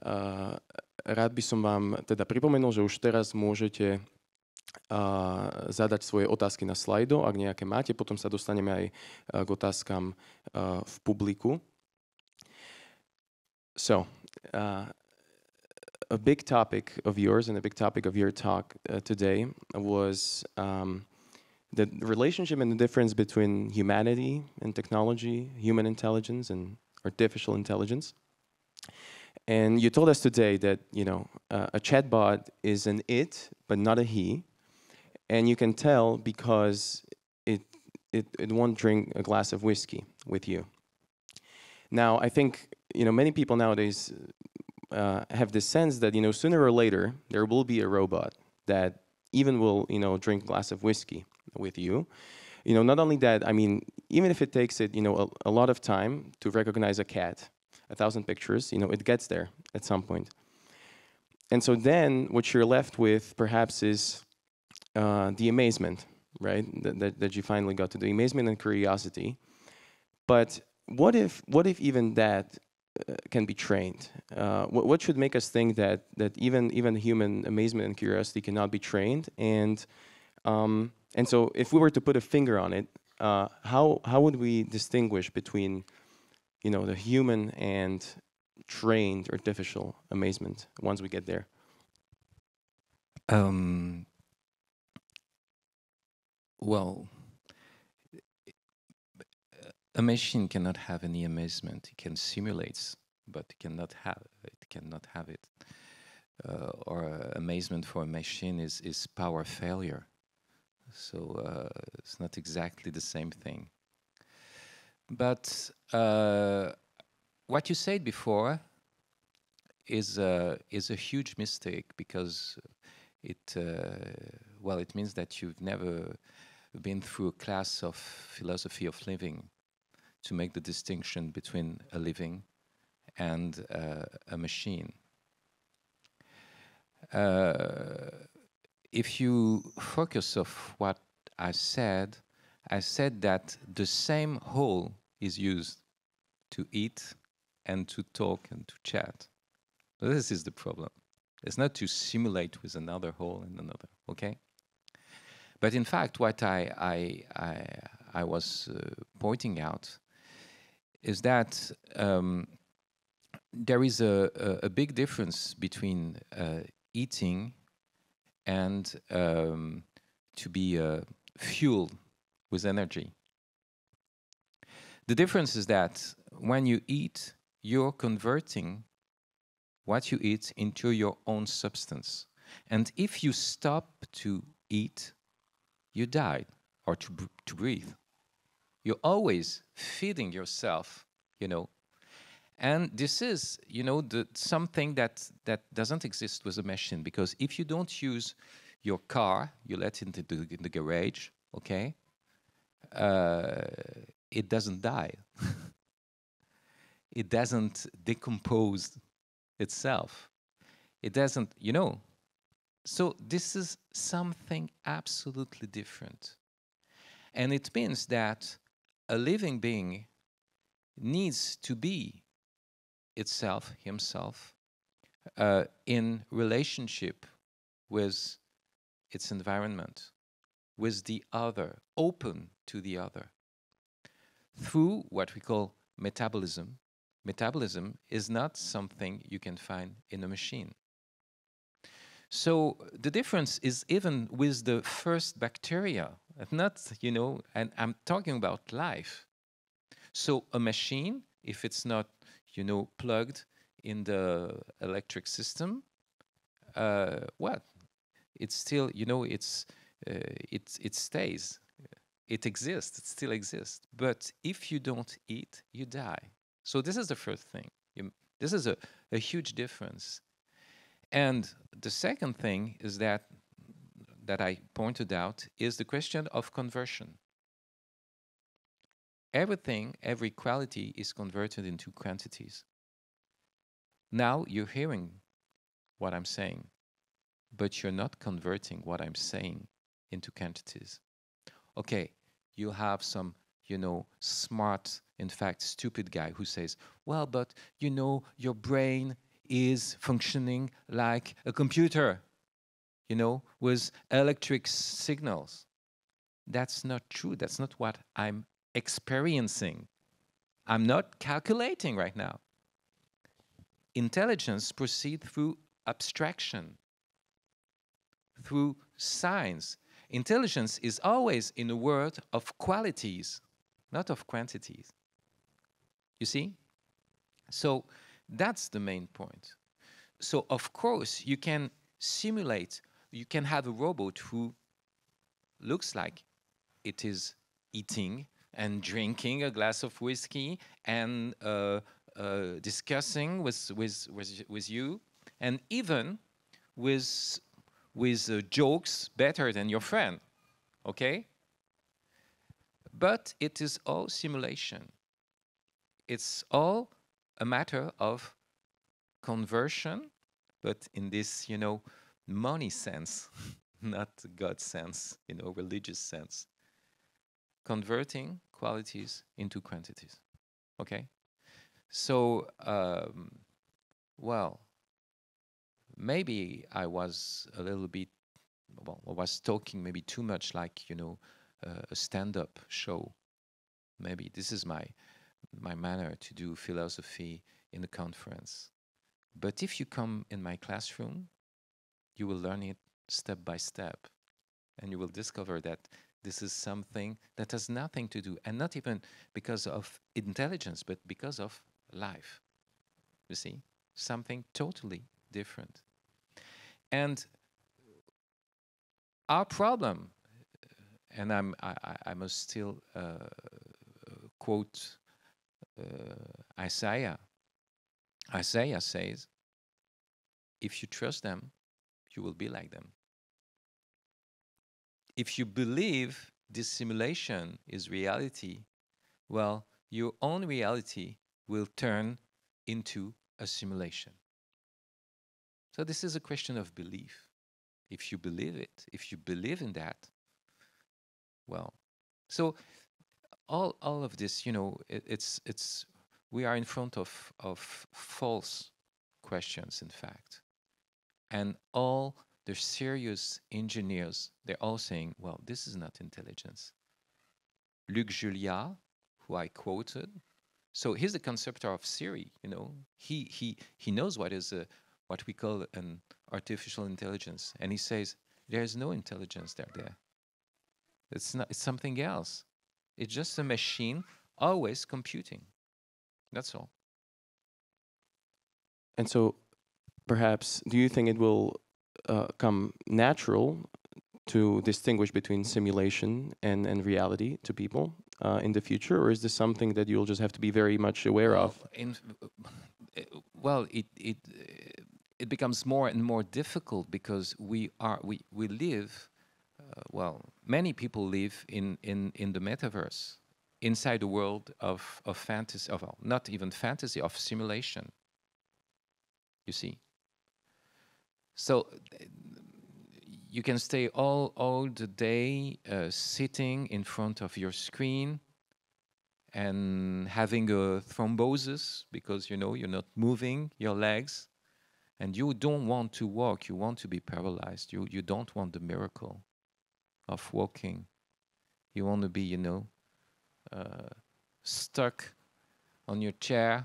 [SPEAKER 1] Rád by som vám teda pripomenul, že už teraz môžete zadať svoje otázky na slajdo, ak nejaké máte. Potom sa dostaneme aj k otázkam v publiku. So, a big topic of yours and a big topic of your talk today was the relationship and the difference between humanity and technology, human intelligence and artificial intelligence. And you told us today that, you know, a chatbot is an it, but not a he. And you can tell because it won't drink a glass of whiskey with you. Now, I think, you know, many people nowadays have this sense that, you know, sooner or later, there will be a robot that even will, you know, drink a glass of whiskey with you. You know, not only that, I mean, even if it takes it, you know, a lot of time to recognize a cat, 1,000 pictures, you know, it gets there at some point. And so then what you're left with perhaps is the amazement, right? That you finally got to, the amazement and curiosity. But what if even that can be trained? What should make us think that even human amazement and curiosity cannot be trained? And so if we were to put a finger on it, how would we distinguish between, you know, the human and trained artificial amazement once we get there?
[SPEAKER 2] Well, a machine cannot have any amazement. It can simulate, but it cannot have it. Or amazement for a machine is power failure. So it's not exactly the same thing. But what you said before is a huge mistake, because it means that you've never been through a class of philosophy of living to make the distinction between a living and a machine. If you focus on what I said that the same hole is used to eat and to talk and to chat. This is the problem. It's not to simulate with another hole and another, okay? But in fact, what I was pointing out is that there is a big difference between eating and to be fueled with energy. The difference is that when you eat, you're converting what you eat into your own substance. And if you stop to eat, you die, or to breathe. You're always feeding yourself, you know. And this is, you know, something that doesn't exist with a machine, because if you don't use your car, you let it into the garage, okay, it doesn't die. It doesn't decompose itself. It doesn't, you know. So this is something absolutely different. And it means that a living being needs to be himself, in relationship with its environment, with the other, open to the other, through what we call metabolism. Metabolism is not something you can find in a machine. So the difference is even with the first bacteria, not, you know, and I'm talking about life. So a machine, if it's not, you know, plugged in the electric system, what? It's still, you know, it stays. It exists. It still exists. But if you don't eat, you die. So this is the first thing. This is a huge difference. And the second thing is that I pointed out is the question of conversion. Everything, every quality is converted into quantities. Now you're hearing what I'm saying, but you're not converting what I'm saying into quantities. Okay, you have some, smart, in fact, stupid guy who says, well, but, your brain is functioning like a computer, with electric signals. That's not true. That's not what I'm experiencing. I'm not calculating right now. Intelligence proceeds through abstraction, through signs. Intelligence is always in a world of qualities, not of quantities. You see? So that's the main point. So of course you can simulate, you can have a robot who looks like it is eating and drinking a glass of whiskey and discussing with you, and even with jokes better than your friend, okay? But it is all simulation. It's all a matter of conversion, but in this, money sense, not God sense, religious sense. Converting qualities into quantities, okay? So, well, maybe I was a little bit, I was talking maybe too much like, a stand-up show. Maybe this is my manner to do philosophy in a conference. But if you come in my classroom, you will learn it step by step, and you will discover that this is something that has nothing to do, and not even because of intelligence, but because of life. You see, something totally different. And our problem, and I must still quote Isaiah. Isaiah says, if you trust them, you will be like them. If you believe this simulation is reality, well, your own reality will turn into a simulation. So this is a question of belief. If you believe it, if you believe in that, well, so all of this, it's we are in front of false questions, in fact. And all the serious engineers, they're all saying, well, this is not intelligence. Luc Julia, who I quoted, so he's the conceptor of Siri, he knows what is what we call an artificial intelligence, and he says there's no intelligence there. It's something else. It's just a machine always computing. That's all.
[SPEAKER 1] And so perhaps, do you think it will come natural to distinguish between simulation and reality to people in the future, or is this something that you'll just have to be very much aware of?
[SPEAKER 2] Well, it becomes more and more difficult because we live. Well, many people live in the metaverse, inside the world of fantasy, not even fantasy, of simulation. You see. So you can stay all the day sitting in front of your screen and having a thrombosis because you're not moving your legs, and you don't want to walk. You want to be paralyzed. You don't want the miracle of walking. You want to be stuck on your chair,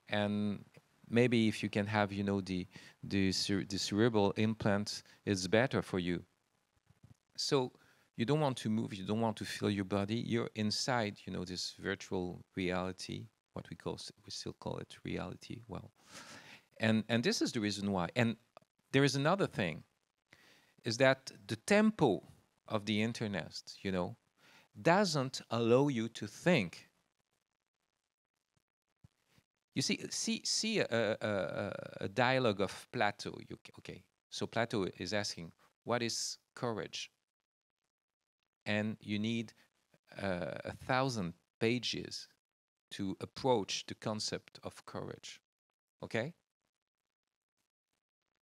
[SPEAKER 2] and maybe if you can have the cerebral implant, it's better for you. So you don't want to move, you don't want to feel your body. You're inside, this virtual reality, we still call it reality. Well, and this is the reason why. And there is another thing, is that the tempo of the internet, doesn't allow you to think. You see a dialogue of Plato. Okay, so Plato is asking, what is courage? And you need 1,000 pages to approach the concept of courage. Okay?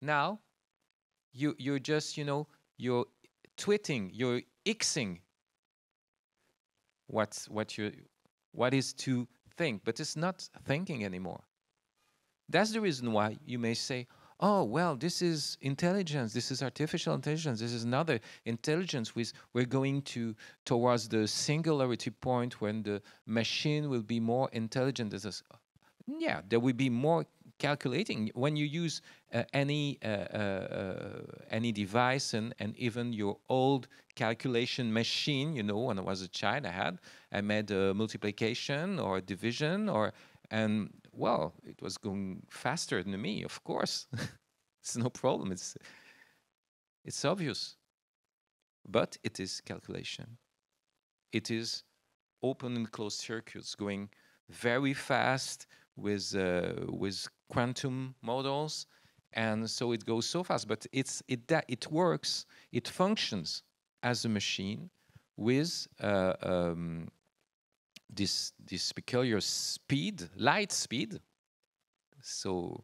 [SPEAKER 2] Now, you're just, you're tweeting, you're Xing what is to think, but it's not thinking anymore. That's the reason why you may say, oh, well, this is intelligence, this is artificial intelligence, this is another intelligence. We're going towards the singularity point when the machine will be more intelligent. Yeah, there will be more calculating. When you use any device and even your old calculation machine, you know, when I was a child, I made a multiplication or a division and well, it was going faster than me, of course. It's no problem. It's obvious. But it is calculation. It is open and closed circuits going very fast with quantum models, and so it goes so fast. But it works. It functions as a machine with this peculiar speed, light speed. So,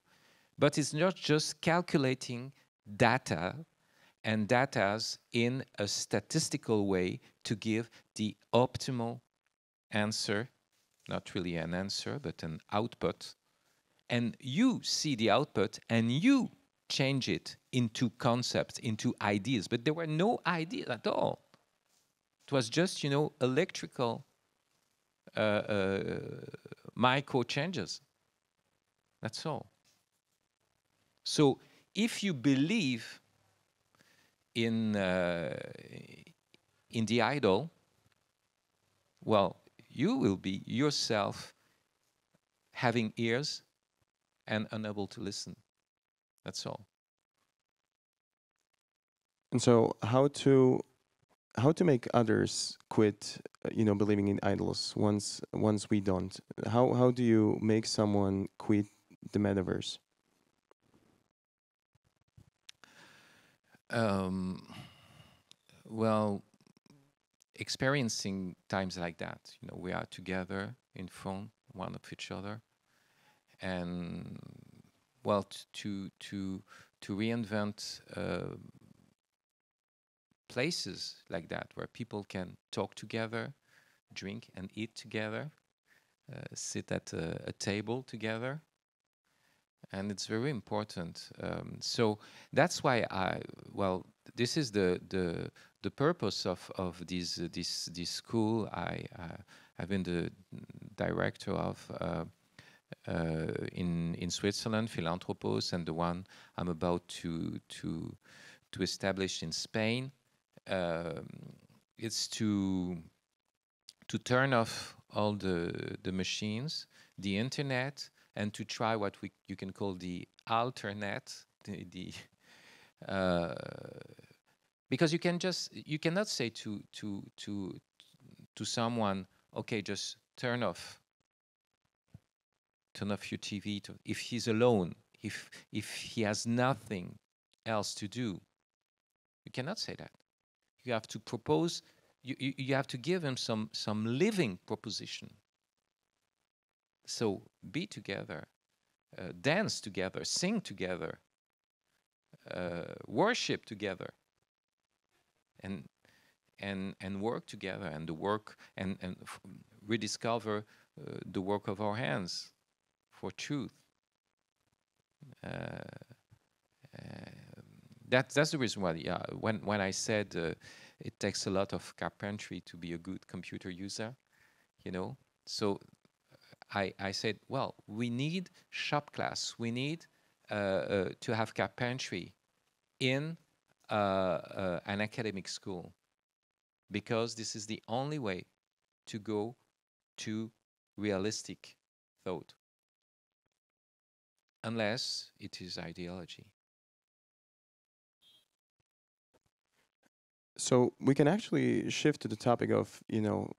[SPEAKER 2] but it's not just calculating data and datas in a statistical way to give the optimal answer, not really an answer, but an output. And you see the output and you change it into concepts, into ideas. But there were no ideas at all. It was just, you know, electrical micro changes. That's all. So if you believe in the idol, well, you will be yourself having ears and unable to listen. That's all.
[SPEAKER 1] And so how to make others quit, you know, believing in idols once we don't? How do you make someone quit the metaverse?
[SPEAKER 2] Well, experiencing times like that, you know, we are together in front one of each other, and well, to reinvent places like that where people can talk together, drink and eat together, sit at a table together, and it's very important. So that's why this is the purpose of this school. I've been the director of in Switzerland, Philanthropos, and the one I'm about to establish in Spain. It's to turn off all the machines, the internet, and to try what you can call the alternate, because you cannot say to someone, okay, just turn off your TV if he's alone, if he has nothing else to do. You cannot say that. You have to propose. You have to give him some living proposition. So be together, dance together, sing together, worship together, and work together, and the work and rediscover the work of our hands for truth. That's the reason why. Yeah, when I said it takes a lot of carpentry to be a good computer user, you know. So I said, well, we need shop class. We need to have carpentry in an academic school, because this is the only way to go to realistic thought, unless it is ideology.
[SPEAKER 1] So we can actually shift to the topic of, you know,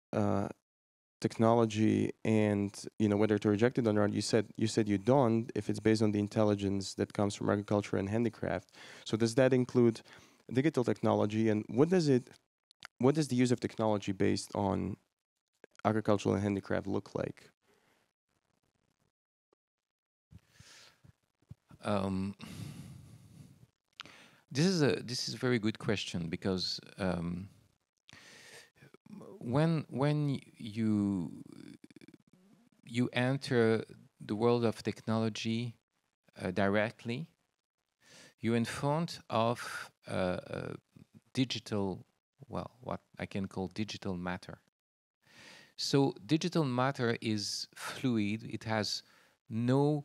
[SPEAKER 1] technology and, you know, whether to reject it or not. You said you don't if it's based on the intelligence that comes from agriculture and handicraft. So does that include digital technology, and what does the use of technology based on agricultural and handicraft look like?
[SPEAKER 2] This is a very good question, because when you enter the world of technology directly, you're in front of digital, well, what I can call digital matter. So digital matter is fluid. It has no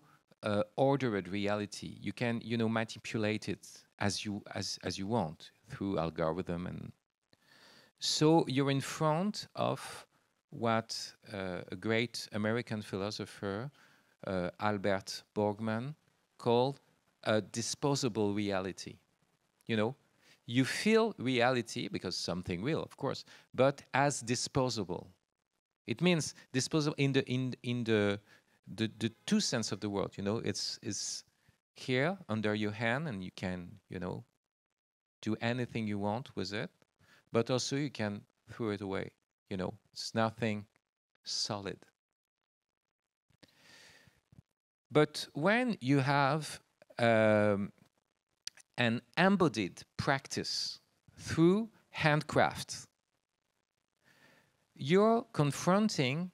[SPEAKER 2] ordered reality. You can, manipulate it as you want through algorithm, and so you're in front of what a great American philosopher, Albert Borgman, called a disposable reality. You feel reality because something real, of course, but as disposable. It means disposable in the two sense of the word. It's here under your hand, and you can do anything you want with it, but also you can throw it away. It's nothing solid. But when you have an embodied practice through handcraft, you're confronting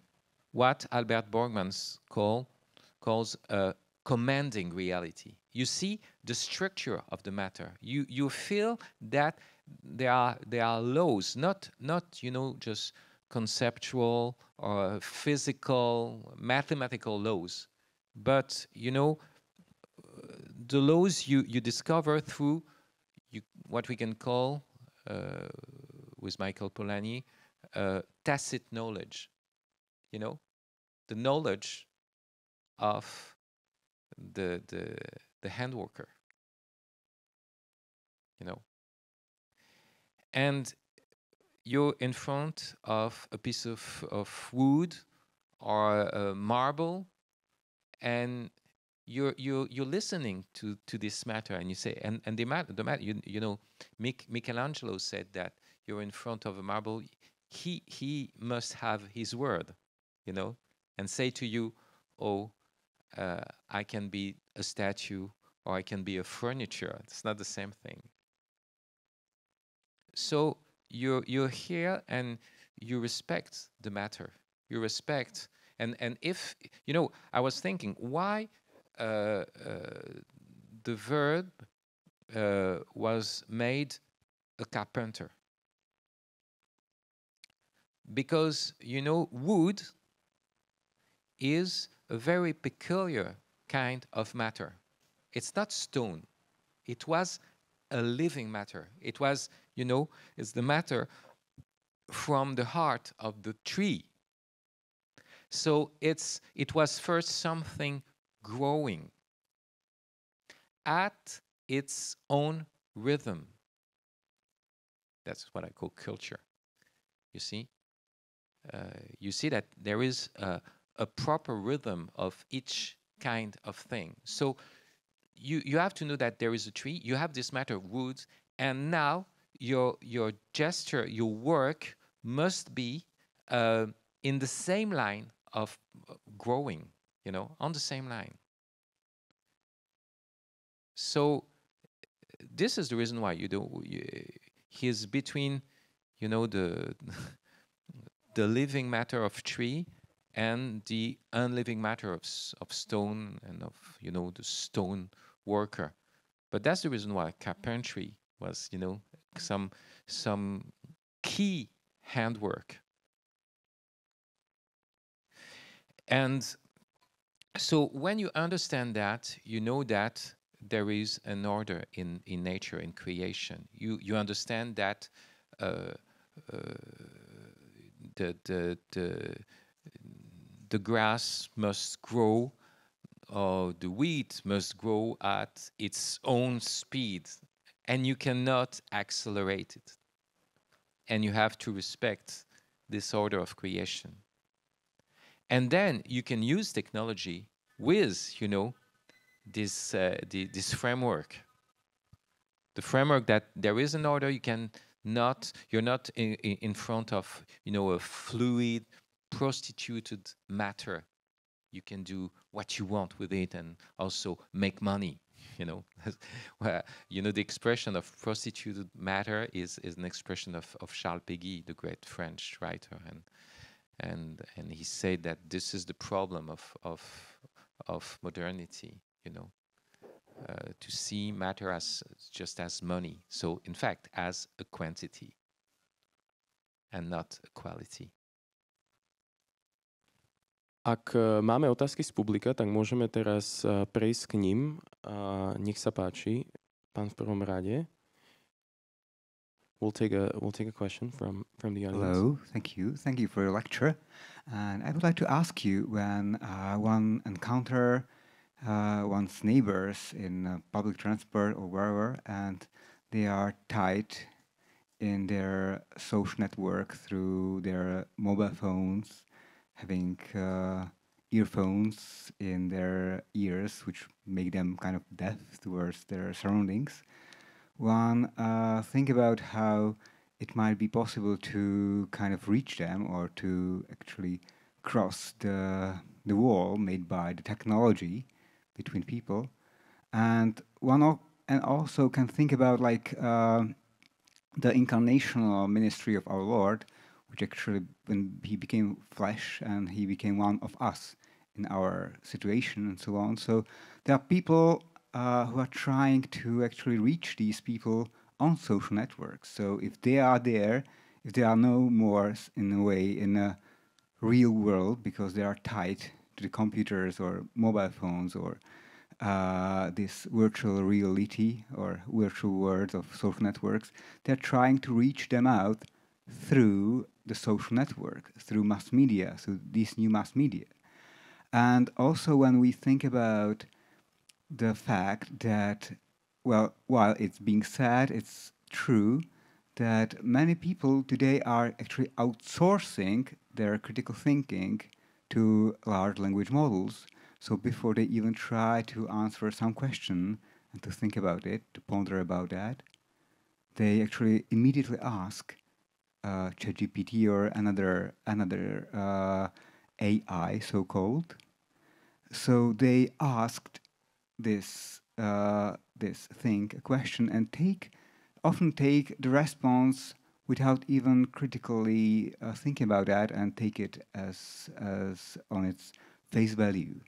[SPEAKER 2] what Albert Borgman calls a commanding reality. You see the structure of the matter. You feel that there are laws, not just conceptual or physical, mathematical laws, but the laws you discover through what we can call, with Michael Polanyi, tacit knowledge. The knowledge of the handworker. And you're in front of a piece of wood or a marble, and you're listening to this matter, and you say, and the matter, Michelangelo said that you're in front of a marble. He must have his word, and say to you, oh, I can be a statue, or I can be a furniture. It's not the same thing. So you're here, and you respect the matter. You respect, and if I was thinking, why the verb was made a carpenter? Because wood is a very peculiar kind of matter. It's not stone. It was a living matter. It was, it's the matter from the heart of the tree. So it was first something growing at its own rhythm. That's what I call culture. You see? You see that there is a proper rhythm of each kind of thing. So you have to know that there is a tree, you have this matter of wood, and now your gesture, your work must be in the same line of growing, on the same line. So this is the reason why he's between, the living matter of tree and the unliving matter of stone and of the stone worker. But that's the reason why carpentry was some key handwork. And so when you understand that, you know that there is an order in nature, in creation. You understand that the grass must grow, or the wheat must grow at its own speed, and you cannot accelerate it. And you have to respect this order of creation. And then you can use technology with, this framework. The framework that there is an order. You're not in front of, a fluid, prostituted matter. You can do what you want with it and also make money. You know, where, you know, the expression of prostituted matter is an expression of Charles Péguy, the great French writer, and he said that this is the problem of modernity, you know, to see matter as just as money. So in fact, as a quantity and not a quality.
[SPEAKER 1] Ak máme otázky z publika, tak môžeme teraz prejsť k nim. Nech sa páči, pán v prvom rade. We'll take a question from the audience.
[SPEAKER 3] Hello, thank you. Thank you for your lecture. And I would like to ask you, when one encounter one's neighbors in public transport or wherever, and they are tied in their social network through their mobile phones, having earphones in their ears, which make them kind of deaf towards their surroundings. One think about how it might be possible to kind of reach them, or to actually cross the wall made by the technology between people, and and also can think about like the incarnational ministry of our Lord, which actually, when he became flesh and he became one of us in our situation and so on. So there are people who are trying to actually reach these people on social networks. So if they are there, if they are no more in a way in a real world because they are tied to the computers or mobile phones or this virtual reality or virtual world of social networks, they're trying to reach them out through the social network, through mass media, so these new mass media. And also when we think about the fact that, well, while it's being said, it's true that many people today are actually outsourcing their critical thinking to large language models. So before they even try to answer some question and to think about it, to ponder about that, they actually immediately ask ChatGPT or another AI, so-called. So they asked this thing a question and often take the response without even critically thinking about that, and take it as on its face value.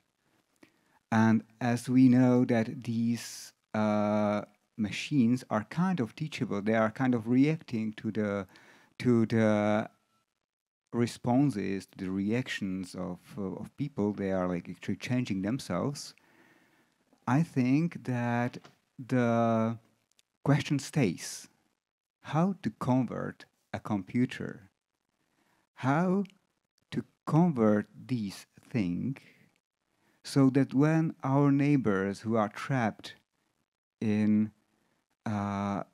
[SPEAKER 3] And as we know that these machines are kind of teachable, they are kind of reacting to the responses, to the reactions of people. They are like actually changing themselves. I think that the question stays: how to convert a computer, how to convert these things so that when our neighbors who are trapped in the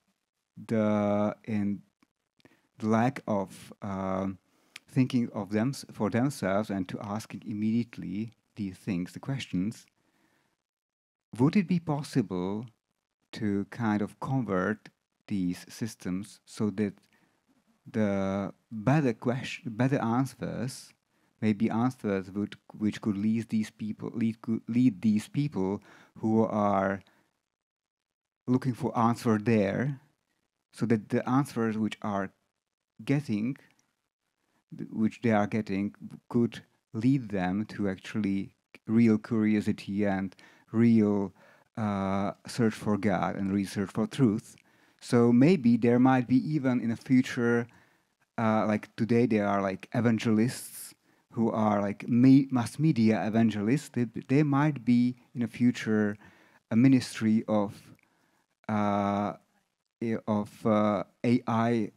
[SPEAKER 3] lack of thinking of them for themselves and to asking immediately these things, the questions, would it be possible to kind of convert these systems so that the better answers may be answers which could lead these people who are looking for answer there, so that the answers which they are getting could lead them to actually real curiosity and real search for God and research for truth. So maybe there might be even in the future, like today there are like evangelists who are like mass media evangelists. They might be in the future a ministry of AI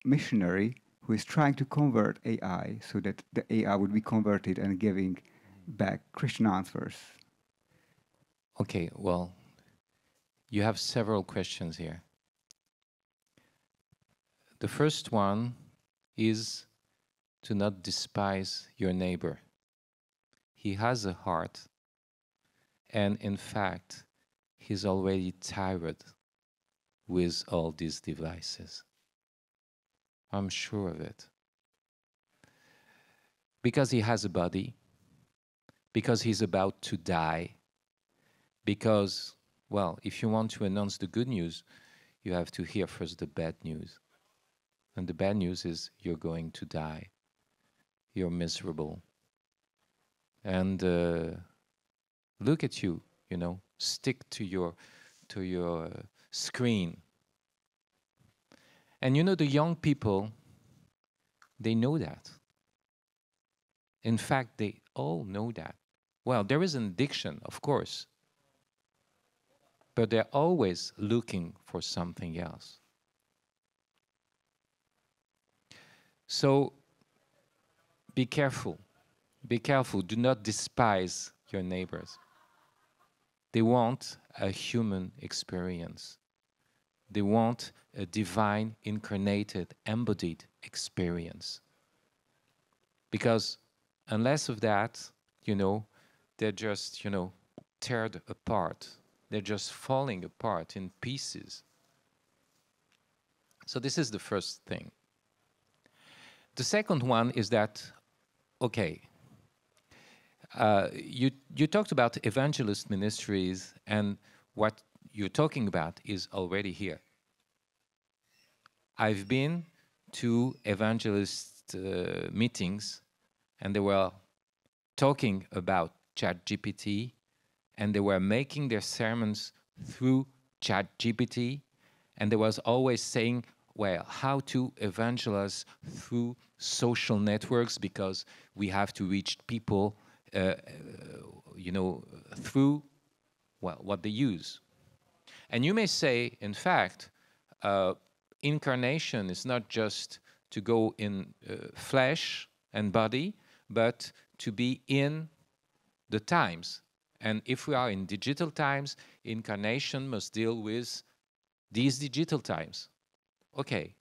[SPEAKER 3] missionary who is trying to convert AI so that the AI would be converted and giving back Christian answers.
[SPEAKER 2] Okay, well, you have several questions here. The first one is to not despise your neighbor. He has a heart, and in fact, he's already tired with all these devices. I'm sure of it. Because he has a body, because he's about to die, Because, well, if you want to announce the good news, you have to hear first the bad news. And the bad news is you're going to die. You're miserable. And look at you, you know, stick to your screen. And you know, the young people, they know that. In fact, they all know that. Well, there is an addiction, of course, but they're always looking for something else. So be careful. Be careful. Do not despise your neighbors. They want a human experience. They want a divine, incarnated, embodied experience. Because unless of that, you know, they're just, you know, teared apart. They're just falling apart in pieces. So this is the first thing. The second one is that, okay, you talked about evangelist ministries, and what you're talking about is already here. I've been to evangelist meetings, and they were talking about ChatGPT, and they were making their sermons through ChatGPT, and they was always saying, well, how to evangelize through social networks, because we have to reach people, you know, through, well, what they use. And you may say, in fact, incarnation is not just to go in flesh and body, but to be in the times. And if we are in digital times, incarnation must deal with these digital times. Okay,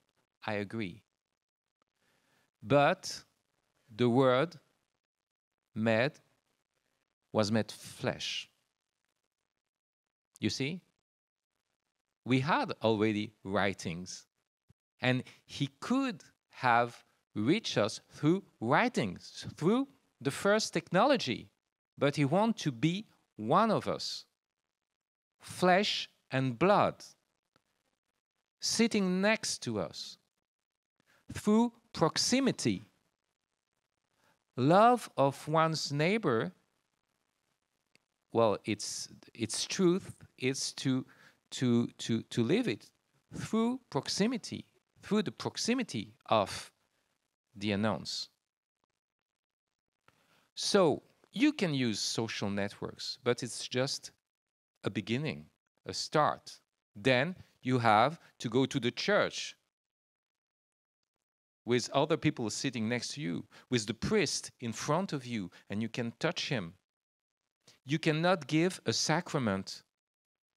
[SPEAKER 2] I agree. But the Word was made flesh. You see? We had already writings, and he could have reached us through writings, through the first technology, but he wants to be one of us, flesh and blood, sitting next to us, through proximity. Love of one's neighbor, well, its truth is to live it through proximity, through the proximity of the announce. So you can use social networks, but it's just a beginning, a start. Then you have to go to the church with other people sitting next to you, with the priest in front of you, and you can touch him. You cannot give a sacrament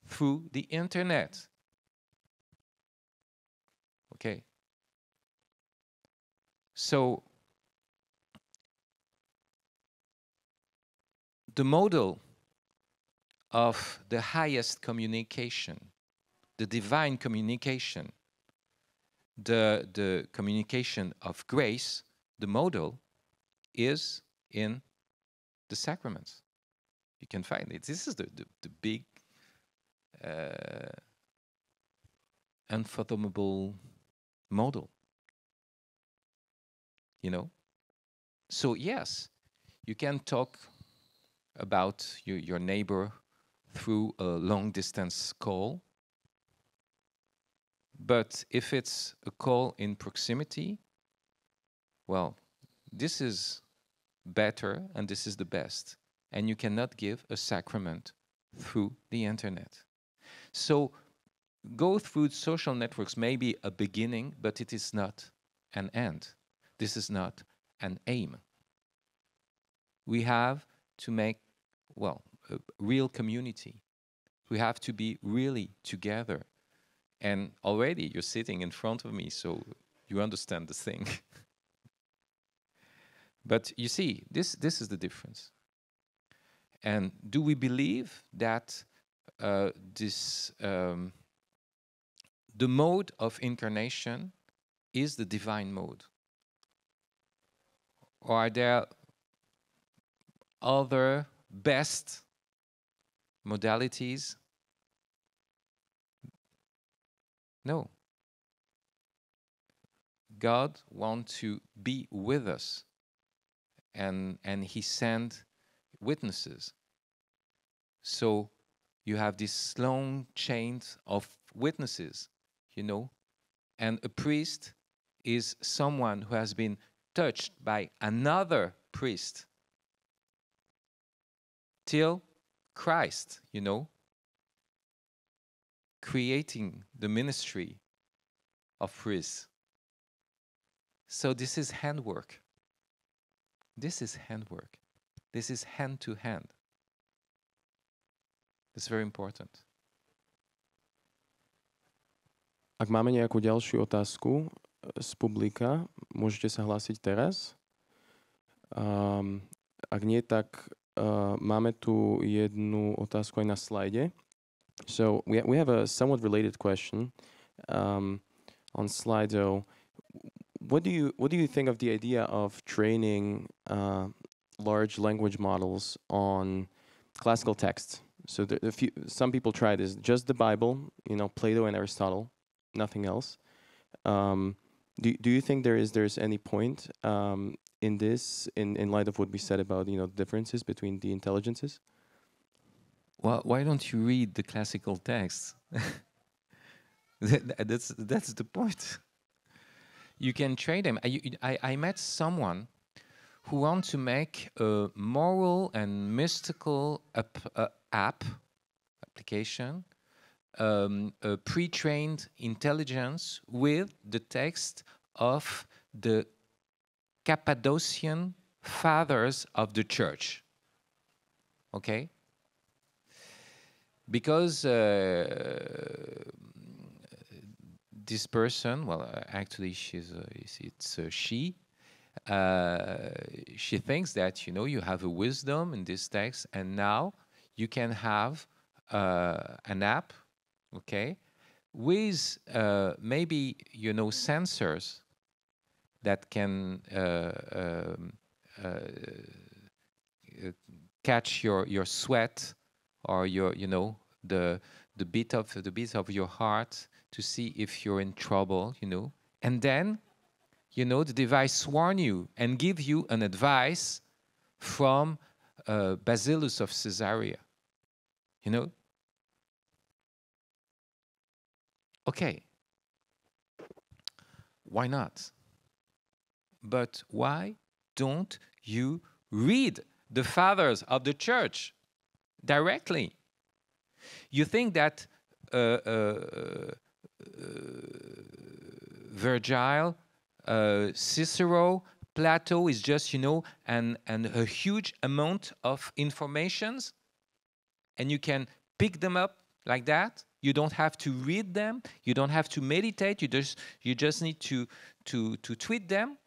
[SPEAKER 2] through the internet. Okay. So the model of the highest communication, the divine communication, the communication of grace, the model is in the sacraments. You can find it. This is the big unfathomable model. You know? So yes, you can talk about your neighbor through a long distance call, but if it's a call in proximity, well, this is better and this is the best. And you cannot give a sacrament through the internet. So go through social networks may be a beginning, but it is not an end. This is not an aim. We have to make, well, a real community. We have to be really together. And already you're sitting in front of me, so you understand the thing. But you see, this is the difference. And do we believe that the mode of incarnation is the divine mode? Or are there other best modalities. No. God wants to be with us, and he sent witnesses. So you have this long chain of witnesses, you know, and a priest is someone who has been touched by another priest till Christ, you know, creating the ministry of priests. So this is handwork. This is handwork. This is hand to hand. It's very important.
[SPEAKER 1] Ak máme nejakú ďalšiu otázku z publika, môžete sa hlásiť teraz. Ak nie, tak máme tu jednu otázku aj na slajde. So we have a somewhat related question on Slido. What do you think of the idea of training large language models on classical texts? So some people try this, just the Bible, you know, Plato and Aristotle, nothing else. Do you think there's any point in this, in light of what we said about, you know, differences between the intelligences?
[SPEAKER 2] Well, why don't you read the classical texts? That's the point. You can train them. I met someone who wants to make a moral and mystical application, a pre-trained intelligence with the text of the Cappadocian fathers of the church. Okay? Because this person, well, actually it's she thinks that, you know, you have a wisdom in this text, and now you can have an app, okay, with maybe, you know, sensors that can catch your sweat, or your, you know, the beat of your heart, to see if you're in trouble, you know, and then, you know, the device warn you and give you an advice from Basilus of Caesarea, you know. Okay, why not? But why don't you read the fathers of the church directly? You think that Virgil, Cicero, Plato is just, you know, and a huge amount of informations, and you can pick them up like that? You don't have to read them. You don't have to meditate. You just need to tweet them.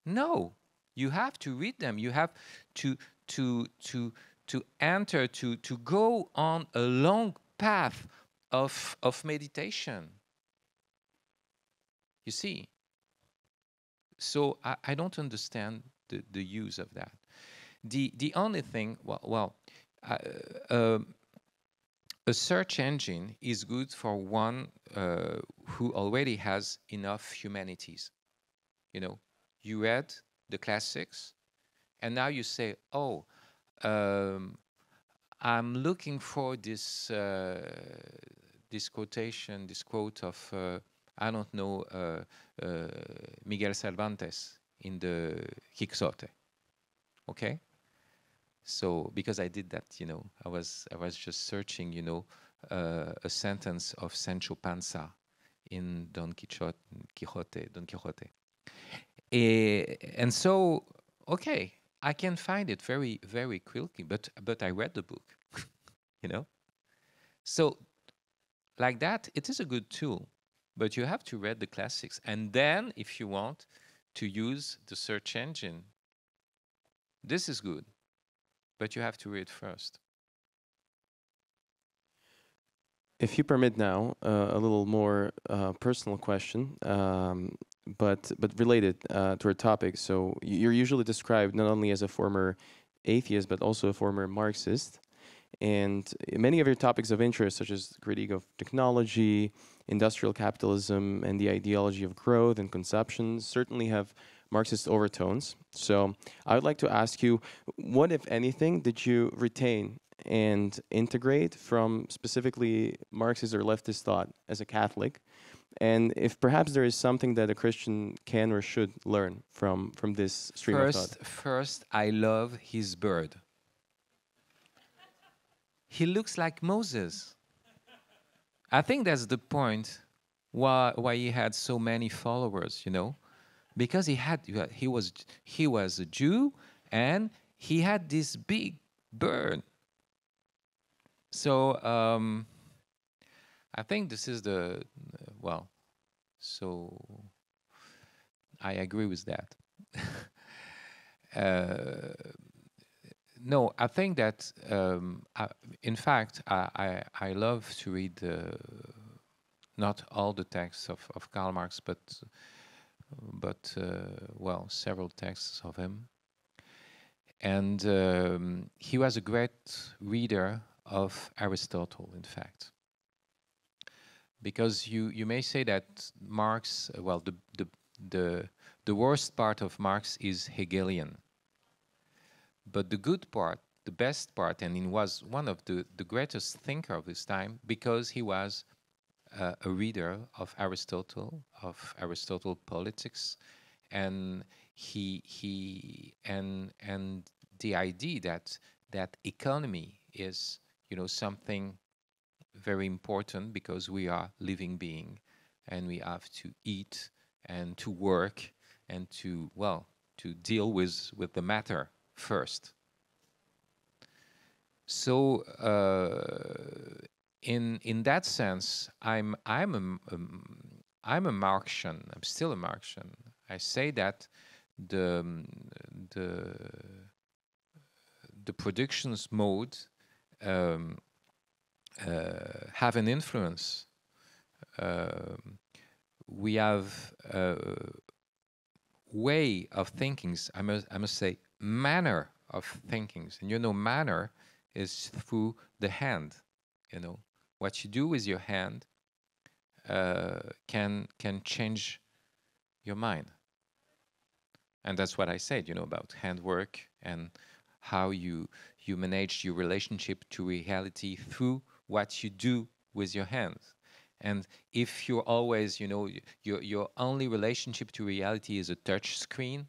[SPEAKER 2] No, you have to read them. You have to enter, to go on a long path of meditation. You see? So I don't understand the use of that. The only thing, a search engine is good for one who already has enough humanities. You know, you read the classics, and now you say, oh, I'm looking for this quotation, this quote of, I don't know, Miguel Cervantes in the Quixote. Okay? So, because I did that, you know, I was just searching, you know, a sentence of Sancho Panza in Don Quixote. And so, okay, I can find it very, very quickly, but I read the book, you know. So, like that, it is a good tool, but you have to read the classics, and then, if you want to use the search engine, this is good. But you have to read first.
[SPEAKER 1] If you permit now, a little more personal question, but related to our topic. So you're usually described not only as a former atheist, but also a former Marxist. And many of your topics of interest, such as critique of technology, industrial capitalism, and the ideology of growth and consumption, certainly have Marxist overtones. So I would like to ask you, what, if anything, did you retain and integrate from specifically Marxist or leftist thought as a Catholic? And if perhaps there is something that a Christian can or should learn from this stream of thought.
[SPEAKER 2] First, I love his bird. He looks like Moses. I think that's the point why he had so many followers, you know, because he was a Jew and he had this big bird. So I think this is so I agree with that. No, I think that, in fact, I love to read not all the texts of Karl Marx, but several texts of him. And he was a great reader of Aristotle, in fact. Because you may say that Marx, the worst part of Marx is Hegelian. But the good part, the best part, and he was one of the greatest thinker of his time because he was a reader of Aristotle politics, and and the idea that economy is, you know, something very important because we are living being and we have to eat and to work and to deal with the matter first. So in that sense, I'm a Marxian. I'm still a Marxian. I say that the productions mode have an influence. We have a way of thinking. I must say manner of thinking, and you know, manner is through the hand. You know, what you do with your hand can change your mind, and that's what I said. You know, about handwork and how you manage your relationship to reality through what you do with your hands. And if you're always, you know, your only relationship to reality is a touch screen,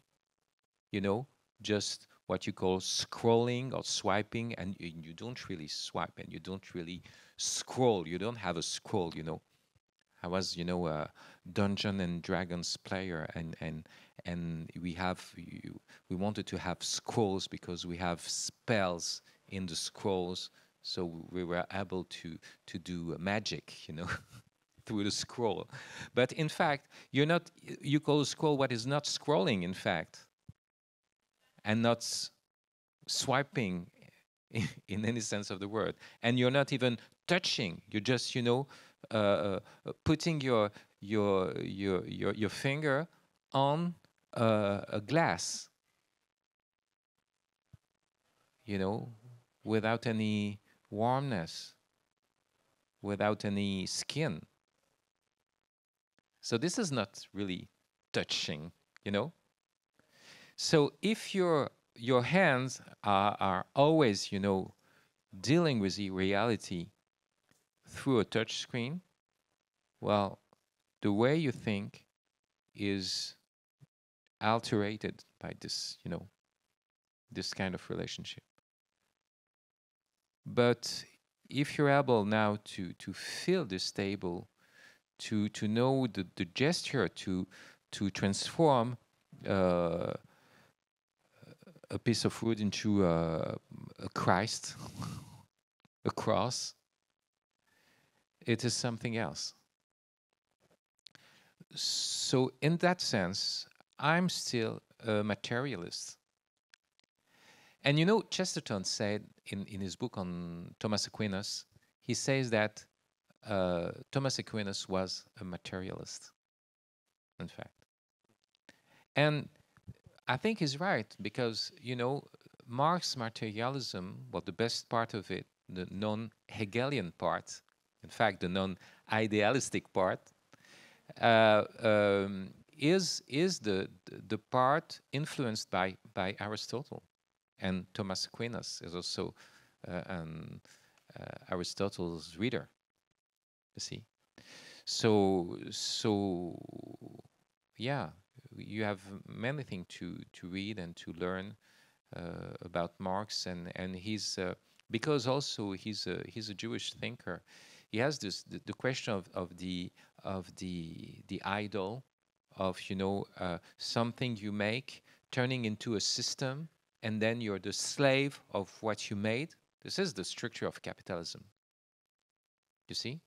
[SPEAKER 2] you know, just what you call scrolling or swiping, and you don't really swipe and you don't really scroll. You don't have a scroll, you know. I was, you know, a Dungeons and Dragons player, and we wanted to have scrolls because we have spells in the scrolls, so we were able to do magic, you know, through the scroll. But in fact, you call a scroll what is not scrolling, in fact, and not swiping in any sense of the word, and you're not even touching. You're just, you know, putting your finger on a glass, you know, without any warmness, without any skin. So this is not really touching, you know. So if your hands are always, you know, dealing with the reality through a touch screen, well, the way you think is alterated by this, you know, this kind of relationship. But if you're able now to feel this table, to know the gesture to transform a piece of wood into a Christ, a cross, it is something else. So in that sense, I'm still a materialist. And you know, Chesterton said in his book on Thomas Aquinas, he says that Thomas Aquinas was a materialist, in fact. And I think he's right, because, you know, Marx's materialism, well, the best part of it the non-Hegelian part, in fact, the non-idealistic part, is the part influenced by Aristotle, and Thomas Aquinas is also Aristotle's reader. You see, so yeah, you have many things to read and to learn about Marx, and he's because also he's a Jewish thinker. He has this the question of the idol, of something you make turning into a system, and then you're the slave of what you made. This is the structure of capitalism. You see,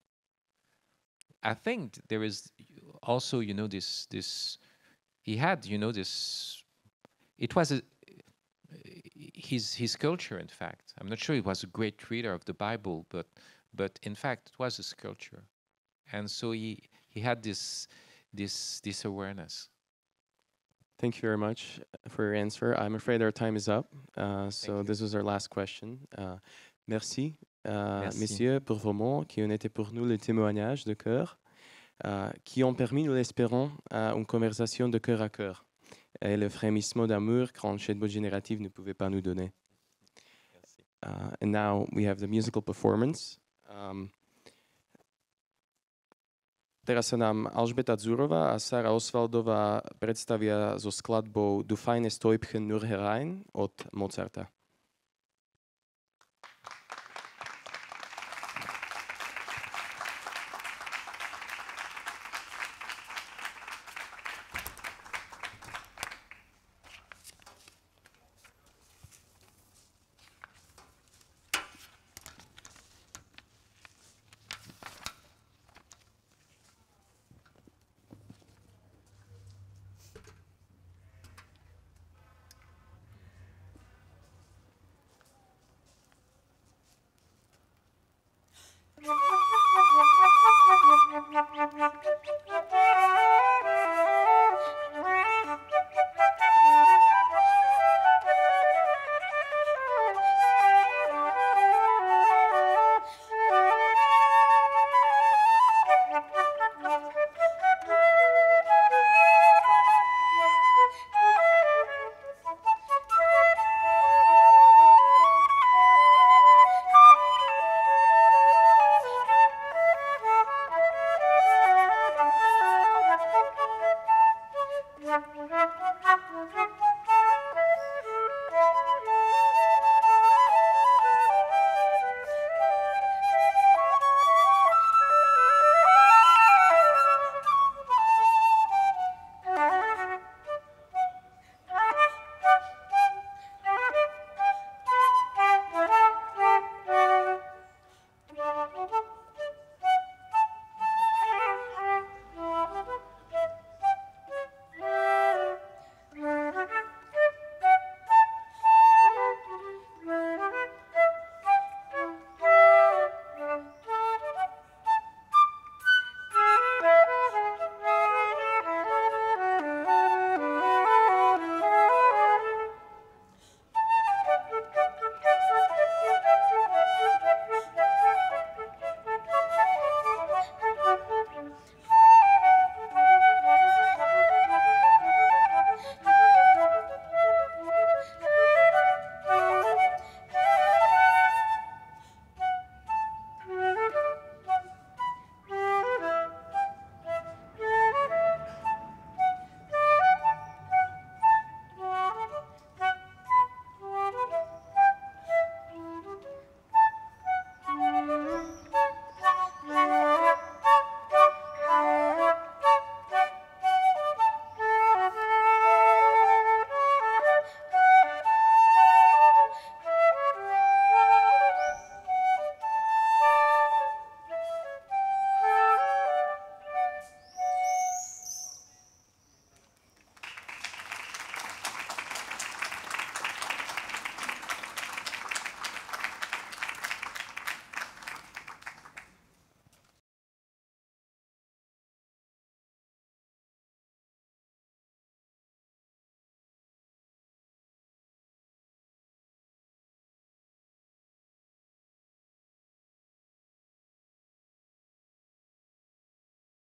[SPEAKER 2] I think there is also this he had this. It was his culture. In fact, I'm not sure he was a great reader of the Bible, but in fact it was his culture, and so he had this awareness.
[SPEAKER 1] Thank you very much for your answer. I'm afraid our time is up. So this was our last question. Merci, messieurs, pour vos mots qui ont été pour nous les témoignages de cœur, qui ont permis, nous l'espérons, une conversation de cœur à cœur. Et le frémissement d'amour qu'Enchède générative ne pouvait pas nous donner. And now we have the musical performance. Teraz sa nám Alžbeta Dzurová a Sára Osvaldova predstavia so skladbou Du feine Stäubchen nur herein od Mozarta.